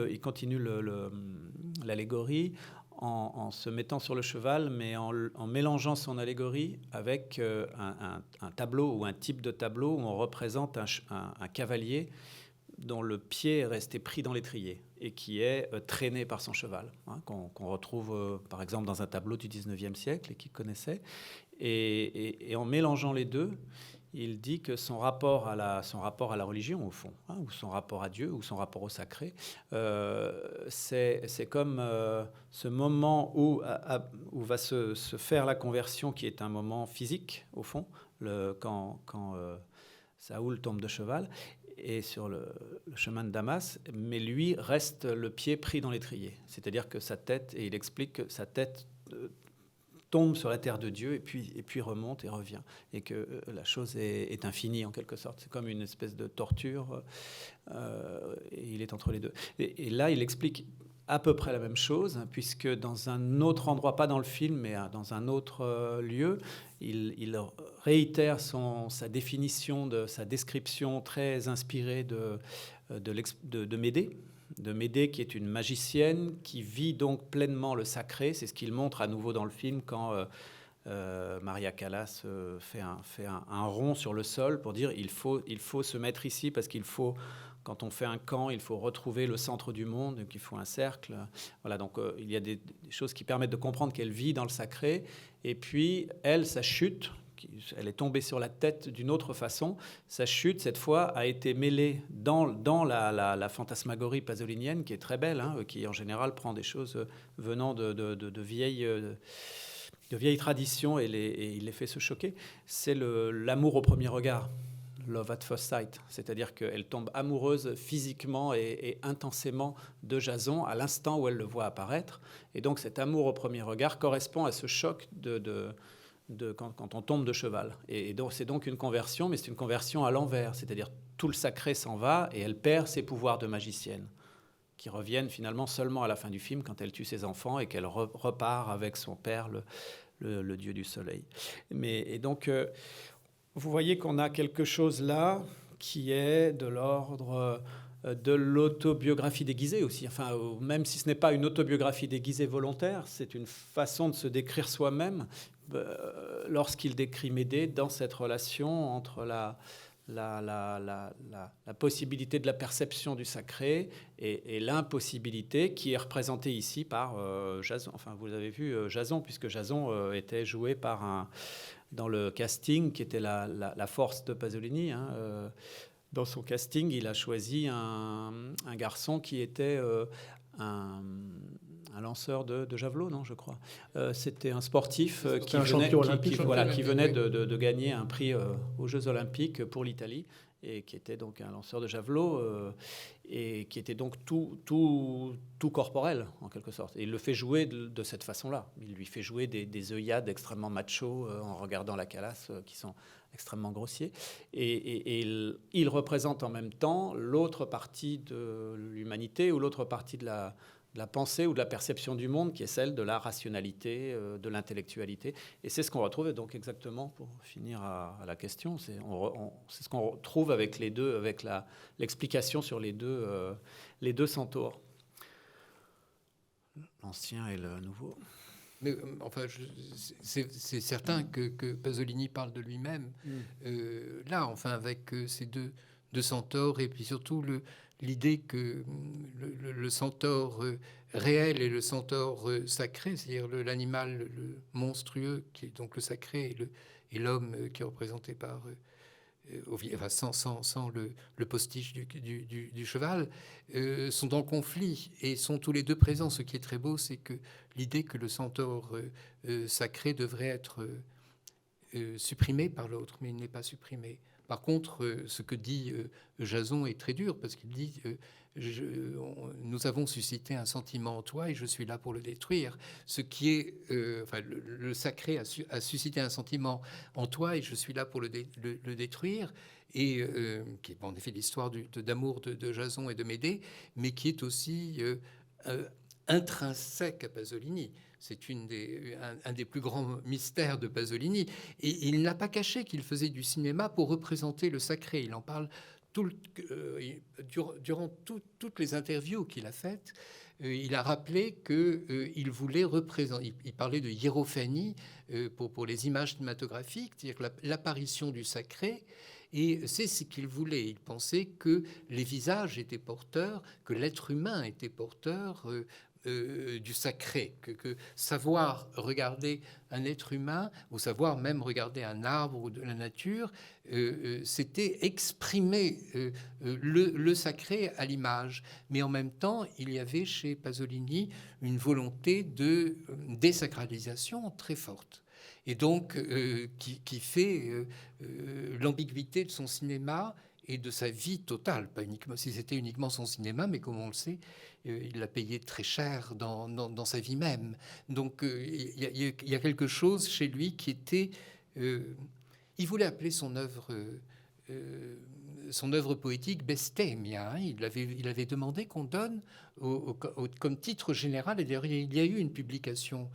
l'allégorie en se mettant sur le cheval, mais en mélangeant son allégorie avec un tableau ou un type de tableau où on représente un cavalier dont le pied est resté pris dans l'étrier et qui est traîné par son cheval, hein, qu'on retrouve par exemple dans un tableau du 19e siècle et qu'il connaissait. Et en mélangeant les deux, il dit que son rapport à la religion, au fond, hein, ou son rapport à Dieu, ou son rapport au sacré, c'est comme ce moment où va se faire la conversion, qui est un moment physique, au fond, quand Saoul tombe de cheval, et sur le chemin de Damas, mais lui reste le pied pris dans l'étrier. C'est-à-dire que sa tête, et il explique que sa tête tombe sur la terre de Dieu et puis remonte et revient. Et que la chose est infinie en quelque sorte. C'est comme une espèce de torture. Et il est entre les deux. Et là, il explique à peu près la même chose, puisque dans un autre endroit, pas dans le film, mais dans un autre lieu, il réitère sa définition, sa description très inspirée de Médée. De Médée, qui est une magicienne qui vit donc pleinement le sacré. C'est ce qu'il montre à nouveau dans le film quand Maria Callas fait un rond sur le sol pour dire il faut se mettre ici parce qu'il faut, quand on fait un camp, il faut retrouver le centre du monde, donc il faut un cercle. Voilà, donc il y a des choses qui permettent de comprendre qu'elle vit dans le sacré. Et puis, sa chute, elle est tombée sur la tête d'une autre façon. Sa chute, cette fois, a été mêlée dans la fantasmagorie pasolinienne, qui est très belle, hein, qui en général prend des choses venant de vieilles traditions et il les fait se choquer. C'est l'amour au premier regard, love at first sight, c'est-à-dire qu'elle tombe amoureuse physiquement et intensément de Jason à l'instant où elle le voit apparaître. Et donc cet amour au premier regard correspond à ce choc quand on tombe de cheval. Et donc, c'est donc une conversion, mais c'est une conversion à l'envers. C'est-à-dire tout le sacré s'en va et elle perd ses pouvoirs de magicienne, qui reviennent finalement seulement à la fin du film, quand elle tue ses enfants et qu'elle repart avec son père, le dieu du soleil. Et donc, vous voyez qu'on a quelque chose là qui est de l'ordre de l'autobiographie déguisée aussi. Enfin, même si ce n'est pas une autobiographie déguisée volontaire, c'est une façon de se décrire soi-même lorsqu'il décrit Médée dans cette relation entre la possibilité de la perception du sacré et l'impossibilité qui est représentée ici par Jason. Enfin, vous avez vu Jason, puisque Jason était joué dans le casting, qui était la force de Pasolini, hein, dans son casting, il a choisi un garçon qui était un lanceur de javelot, non, je crois. C'était un sportif qui venait de gagner un prix aux Jeux Olympiques pour l'Italie et qui était donc un lanceur de javelot et qui était donc tout corporel, en quelque sorte. Et il le fait jouer de cette façon-là. Il lui fait jouer des œillades extrêmement machos en regardant la Callas, qui sont extrêmement grossiers. Et il représente en même temps l'autre partie de l'humanité ou l'autre partie de la pensée ou de la perception du monde, qui est celle de la rationalité, de l'intellectualité. Et c'est ce qu'on retrouve, donc exactement, pour finir à la question, c'est ce qu'on retrouve avec les deux, avec l'explication sur les deux centaures, l'ancien et le nouveau. Mais enfin, c'est certain que Pasolini parle de lui-même là, enfin, avec ces deux centaures, et puis surtout l'idée que le centaure réel et le centaure sacré, c'est-à-dire l'animal le monstrueux, qui est donc le sacré, et l'homme qui est représenté par sans le postiche du cheval, sont en conflit et sont tous les deux présents. Ce qui est très beau, c'est que l'idée que le centaure sacré devrait être supprimé par l'autre, mais il n'est pas supprimé Par contre, ce que dit Jason est très dur, parce qu'il dit nous avons suscité un sentiment en toi et je suis là pour le détruire. Ce qui est, le sacré a suscité un sentiment en toi et je suis là pour le détruire. Et qui est en effet l'histoire d'amour de Jason et de Médée, mais qui est aussi intrinsèque à Pasolini. C'est un des plus grands mystères de Pasolini. Et il n'a pas caché qu'il faisait du cinéma pour représenter le sacré. Il en parle durant toutes les interviews qu'il a faites. Il a rappelé qu'il voulait représenter... Il parlait de hiérophanie pour les images cinématographiques, c'est-à-dire l'apparition du sacré. Et c'est ce qu'il voulait. Il pensait que les visages étaient porteurs, que l'être humain était porteur du sacré, que savoir regarder un être humain, ou savoir même regarder un arbre ou de la nature, c'était exprimer le sacré à l'image. Mais en même temps, il y avait chez Pasolini une volonté de désacralisation très forte. Et donc, qui fait l'ambiguïté de son cinéma et de sa vie totale. Pas uniquement, si c'était uniquement son cinéma, mais comme on le sait, il l'a payé très cher dans sa vie même. Donc, il y a quelque chose chez lui qui était... il voulait appeler son œuvre poétique Bestemia. Hein. Il avait demandé qu'on donne comme titre général, et d'ailleurs il y a eu une publication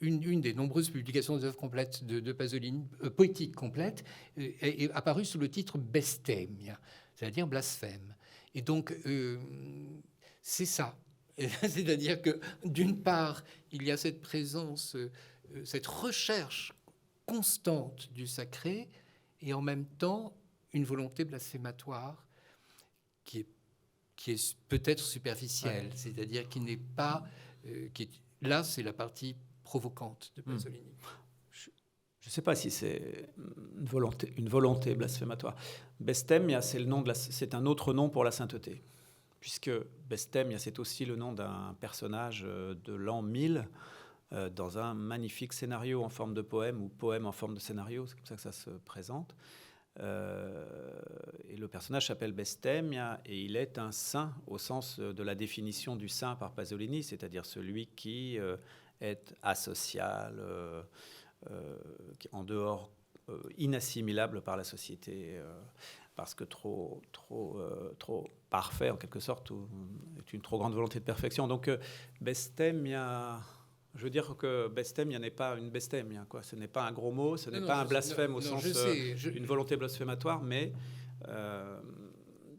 une des nombreuses publications des œuvres complètes de Pasolini, poétiques complètes, est apparue sous le titre Bestemia, c'est-à-dire blasphème. Et donc, c'est ça. C'est-à-dire que, d'une part, il y a cette présence, cette recherche constante du sacré, et en même temps, une volonté blasphématoire qui est peut-être superficielle, c'est-à-dire qui n'est pas... Là, c'est la partie provocante de Pasolini. Je ne sais pas si c'est une volonté blasphématoire. Bestemia, c'est un autre nom pour la sainteté, puisque Bestemia, c'est aussi le nom d'un personnage de l'an 1000 dans un magnifique scénario en forme de poème ou poème en forme de scénario. C'est comme ça que ça se présente. Et le personnage s'appelle Bestemia et il est un saint au sens de la définition du saint par Pasolini, c'est-à-dire celui qui est asocial, qui est en dehors, inassimilable par la société, parce que trop parfait en quelque sorte, ou est une trop grande volonté de perfection. Donc Bestemia... Je veux dire que bestemia n'est pas une bestemia, quoi. Ce n'est pas un gros mot, ce n'est pas un blasphème au sens d'une volonté blasphématoire, mais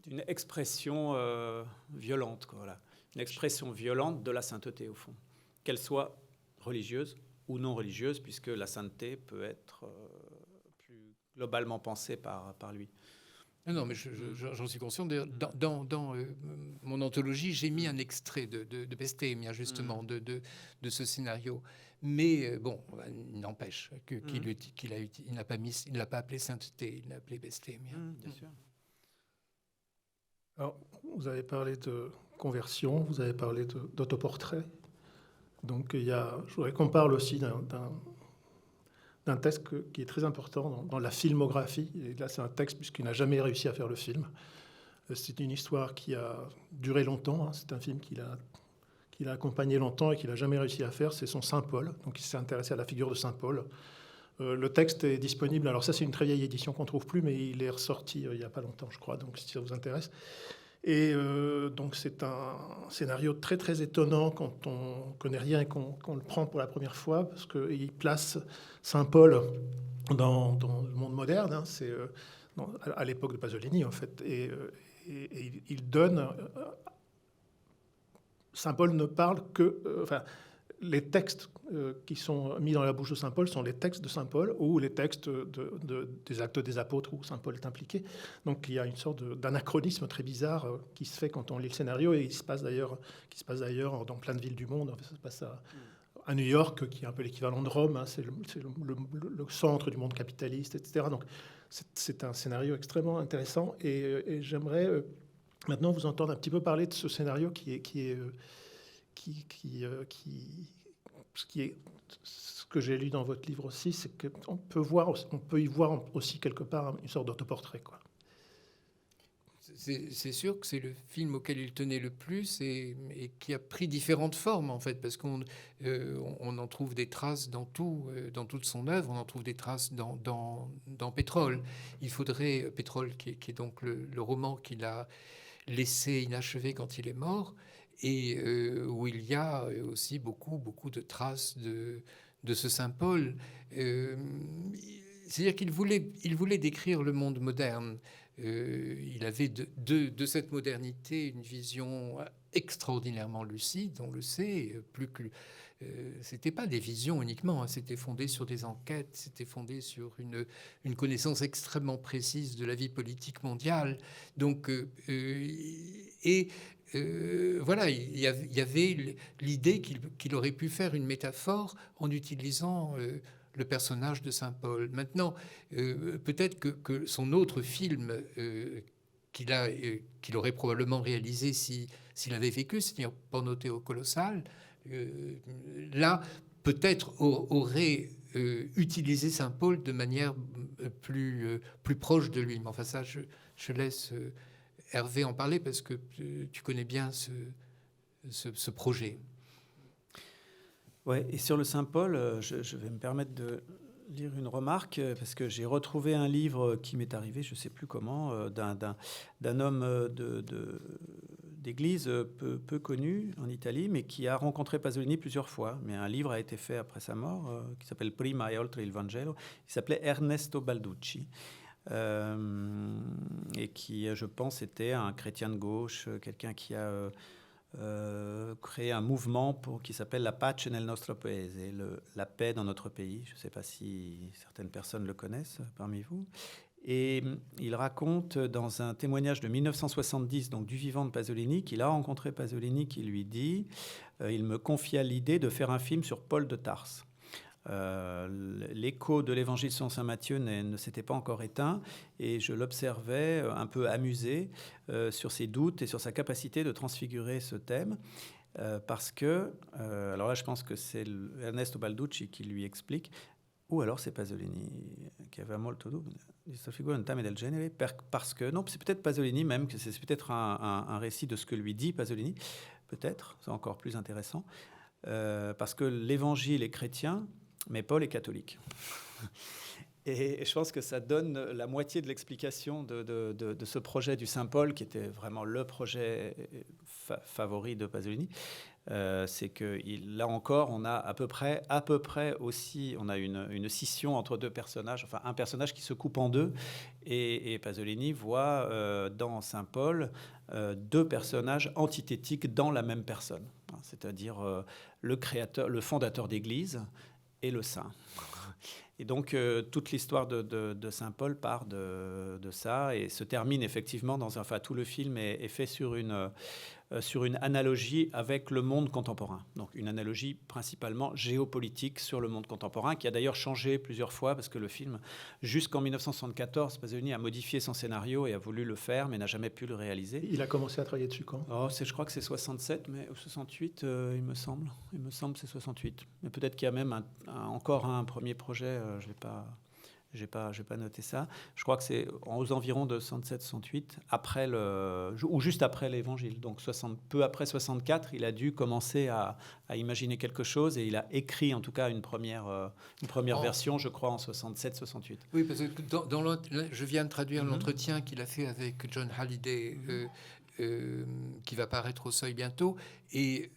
d'une expression violente, quoi, voilà. Une expression violente de la sainteté, au fond. Qu'elle soit religieuse ou non religieuse, puisque la sainteté peut être plus globalement pensée par lui. Non, mais j'en suis conscient. Dans mon anthologie, j'ai mis un extrait de Bestemia, justement, de ce scénario. Mais bon, il n'empêche qu'il ne l'a pas appelé sainteté, il l'a appelé Bestemia. Bien sûr. Alors, vous avez parlé de conversion, vous avez parlé d'autoportrait. Donc, je voudrais qu'on parle aussi d'un texte qui est très important dans la filmographie. Et là, c'est un texte puisqu'il n'a jamais réussi à faire le film. C'est une histoire qui a duré longtemps. Hein. C'est un film qu'il a accompagné longtemps et qu'il n'a jamais réussi à faire. C'est son Saint Paul. Donc, il s'est intéressé à la figure de Saint Paul. Le texte est disponible. Alors ça, c'est une très vieille édition qu'on ne trouve plus, mais il est ressorti il n'y a pas longtemps, je crois. Donc, si ça vous intéresse. Et donc, c'est un scénario très, très étonnant quand on ne connaît rien et qu'on le prend pour la première fois, parce qu'il place Saint Paul dans le monde moderne. Hein, c'est à l'époque de Pasolini, en fait. Et il donne... Saint Paul ne parle que... les textes qui sont mis dans la bouche de Saint Paul sont les textes de Saint Paul ou les textes des actes des apôtres où Saint Paul est impliqué. Donc il y a une sorte d'anachronisme très bizarre qui se fait quand on lit le scénario et qui se passe d'ailleurs dans plein de villes du monde. En fait, ça se passe à New York, qui est un peu l'équivalent de Rome. Hein, c'est le centre du monde capitaliste, etc. Donc c'est un scénario extrêmement intéressant et j'aimerais maintenant vous entendre un petit peu parler de ce scénario qui est ce que j'ai lu dans votre livre aussi, c'est qu'on peut y voir aussi quelque part une sorte d'autoportrait, quoi. C'est sûr que c'est le film auquel il tenait le plus et qui a pris différentes formes, en fait, parce qu'on en trouve des traces dans toute son œuvre. On en trouve des traces dans Pétrole. Pétrole, qui est donc le roman qu'il a laissé inachevé quand il est mort, et où il y a aussi beaucoup de traces de ce Saint-Paul. C'est-à-dire qu'il voulait décrire le monde moderne. Il avait de cette modernité une vision extraordinairement lucide, on le sait, c'était pas des visions uniquement, hein, c'était fondé sur des enquêtes, c'était fondé sur une connaissance extrêmement précise de la vie politique mondiale. Donc, voilà, il y avait l'idée qu'il aurait pu faire une métaphore en utilisant le personnage de Saint-Paul. Maintenant, peut-être que son autre film qu'il aurait probablement réalisé s'il avait vécu, c'est-à-dire Pornothéo Colossal, là, peut-être aurait utilisé Saint-Paul de manière plus proche de lui. Mais enfin, ça, je laisse Hervé en parler parce que tu connais bien ce projet. Ouais, et sur le Saint-Paul, je vais me permettre de lire une remarque, parce que j'ai retrouvé un livre qui m'est arrivé, je ne sais plus comment, d'un homme d'église peu connu en Italie, mais qui a rencontré Pasolini plusieurs fois. Mais un livre a été fait après sa mort, qui s'appelle Prima e oltre il Vangelo. Il s'appelait Ernesto Balducci. Et qui, je pense, était un chrétien de gauche, quelqu'un qui a créé un mouvement qui s'appelle la Pace nel nostro paese, la paix dans notre pays. Je ne sais pas si certaines personnes le connaissent parmi vous. Et il raconte dans un témoignage de 1970, donc du vivant de Pasolini, qu'il a rencontré Pasolini, qui lui dit il me confia l'idée de faire un film sur Paul de Tarse. L'écho de l'évangile selon saint Matthieu ne s'était pas encore éteint, et je l'observais un peu amusé sur ses doutes et sur sa capacité de transfigurer ce thème, parce que, alors là je pense que c'est Ernesto Balducci qui lui explique, ou alors c'est Pasolini qui avait molto di sta figura un thème del genere, parce que, non, c'est peut-être Pasolini même, que c'est peut-être un récit de ce que lui dit Pasolini, peut-être, c'est encore plus intéressant, parce que l'évangile est chrétien, mais Paul est catholique. Et je pense que ça donne la moitié de l'explication de ce projet du Saint-Paul, qui était vraiment le projet favori de Pasolini. C'est que là encore, on a à peu près aussi, on a une scission entre deux personnages, enfin un personnage qui se coupe en deux, et Pasolini voit dans Saint-Paul deux personnages antithétiques dans la même personne, c'est-à-dire le créateur, le fondateur d'Église, et le saint. Et donc, toute l'histoire de Saint-Paul part de ça et se termine effectivement enfin, tout le film est fait sur une analogie avec le monde contemporain. Donc, une analogie principalement géopolitique sur le monde contemporain, qui a d'ailleurs changé plusieurs fois, parce que le film, jusqu'en 1974, Pasolini a modifié son scénario et a voulu le faire, mais n'a jamais pu le réaliser. Il a commencé à travailler dessus quand ? Je crois que c'est 67, mais 68, il me semble. Il me semble que c'est 68. Mais peut-être qu'il y a même encore un premier projet, je l'ai pas... J'ai pas noté ça. Je crois que c'est aux environs de 67-68, ou juste après l'Évangile. Donc peu après 64, il a dû commencer à imaginer quelque chose, et il a écrit en tout cas une première version, je crois, en 67-68. Oui, parce que je viens de traduire l'entretien qu'il a fait avec John Halliday, qui va paraître au Seuil bientôt. Et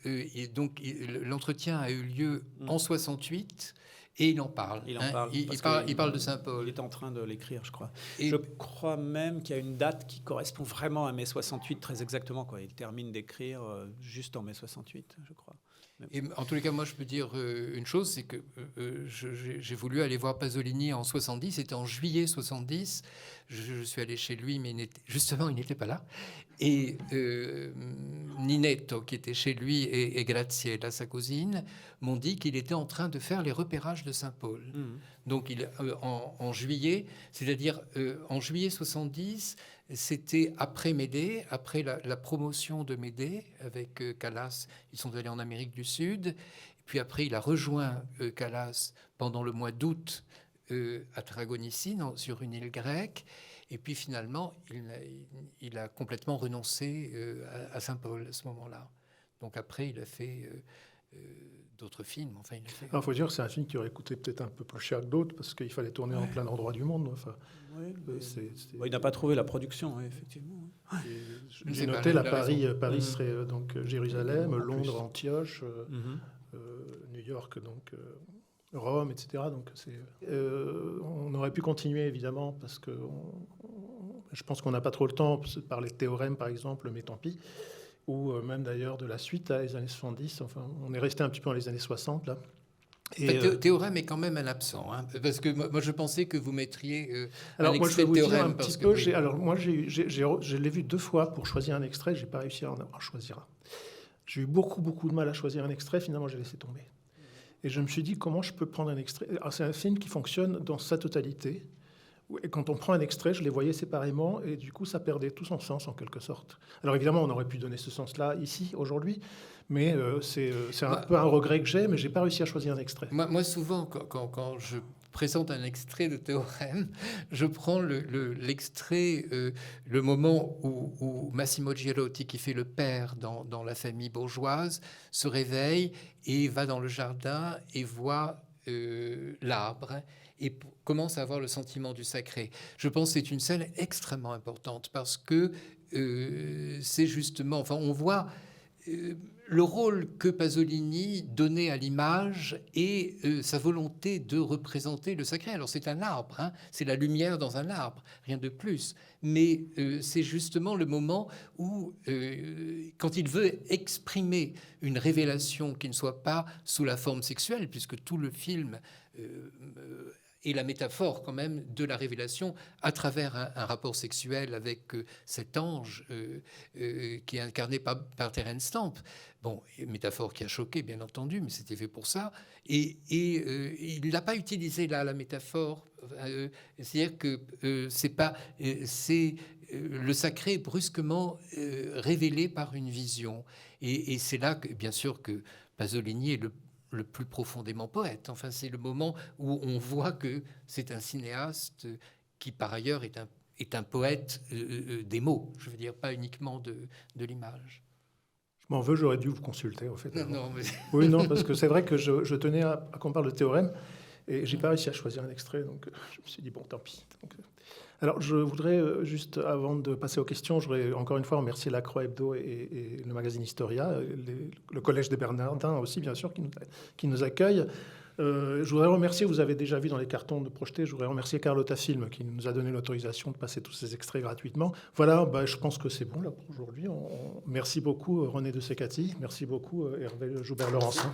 donc l'entretien a eu lieu en 68. Et il en parle. Il parle de Saint-Paul. Il est en train de l'écrire, je crois. Je crois même qu'il y a une date qui correspond vraiment à mai 68, très exactement, quoi. Il termine d'écrire juste en mai 68, je crois. Et en tous les cas, moi, je peux dire une chose, c'est que j'ai voulu aller voir Pasolini en 70. C'était en juillet 70. Je suis allé chez lui, mais justement, il n'était pas là. Et Ninetto, qui était chez lui, et Graziella, sa cousine, m'ont dit qu'il était en train de faire les repérages de Saint-Paul. Donc, en juillet, c'est-à-dire en juillet 70, c'était après Médée, après la promotion de Médée avec Callas. Ils sont allés en Amérique du Sud. puis après il a rejoint Calas pendant le mois d'août à Tarragonici, sur une île grecque, et puis finalement il a complètement renoncé à Saint-Paul à ce moment-là. Donc après il a fait d'autres films. Enfin, il faut dire que c'est un film qui aurait coûté peut-être un peu plus cher que d'autres parce qu'il fallait tourner en plein endroit du monde. Enfin, il n'a pas trouvé la production, oui, effectivement. J'ai noté Paris serait donc Jérusalem, Londres, Antioche, New York, donc Rome, etc. Donc on aurait pu continuer évidemment parce que je pense qu'on n'a pas trop le temps de parler de théorème par exemple, mais tant pis. Ou même d'ailleurs de la suite à les années 70. Enfin, on est resté un petit peu dans les années 60, là. Et théorème est quand même un absent, hein, parce que moi je pensais que vous mettriez alors un moi, extrait je vais vous de théorème. Dire un petit peu, oui. Alors moi, je l'ai vu 2 fois pour choisir un extrait. J'ai pas réussi à en choisir un. J'ai eu beaucoup de mal à choisir un extrait. Finalement, j'ai laissé tomber. Et je me suis dit, comment je peux prendre un extrait. Alors, c'est un film qui fonctionne dans sa totalité. Et quand on prend un extrait, je les voyais séparément, et du coup, ça perdait tout son sens, en quelque sorte. Alors évidemment, on aurait pu donner ce sens-là ici, aujourd'hui, mais c'est un peu un regret que j'ai, mais je n'ai pas réussi à choisir un extrait. Moi souvent, quand je présente un extrait de théorème, je prends l'extrait, le moment où Massimo Girotti, qui fait le père dans la famille bourgeoise, se réveille et va dans le jardin et voit l'arbre, et commence à avoir le sentiment du sacré. Je pense que c'est une scène extrêmement importante parce que c'est justement... Enfin, on voit le rôle que Pasolini donnait à l'image et sa volonté de représenter le sacré. Alors, c'est un arbre, hein, c'est la lumière dans un arbre, rien de plus. Mais c'est justement le moment où, quand il veut exprimer une révélation qui ne soit pas sous la forme sexuelle, puisque tout le film... et la métaphore quand même de la révélation à travers un rapport sexuel avec cet ange qui est incarné par Terence Stamp. Bon, métaphore qui a choqué, bien entendu, mais c'était fait pour ça. Et il ne l'a pas utilisé là, la métaphore. C'est-à-dire que c'est le sacré brusquement révélé par une vision. Et c'est là, que, bien sûr, que Pasolini est le plus profondément poète. Enfin, c'est le moment où on voit que c'est un cinéaste qui, par ailleurs, est un poète des mots. Je veux dire, pas uniquement de l'image. Je m'en veux, j'aurais dû vous consulter, en fait. Non, mais... Oui, non, parce que c'est vrai que je tenais à qu'on parle de théorème, et j'ai pas réussi à choisir un extrait, donc je me suis dit, bon, tant pis. Donc, alors, je voudrais, juste avant de passer aux questions, je voudrais encore une fois remercier La Croix Hebdo et le magazine Historia, le Collège des Bernardins aussi, bien sûr, qui nous accueille. Je voudrais remercier, vous avez déjà vu dans les cartons de projetés, je voudrais remercier Carlotta Film qui nous a donné l'autorisation de passer tous ces extraits gratuitement. Voilà, je pense que c'est bon là pour aujourd'hui. Merci beaucoup René de Secati, merci beaucoup Hervé Joubert-Laurençon.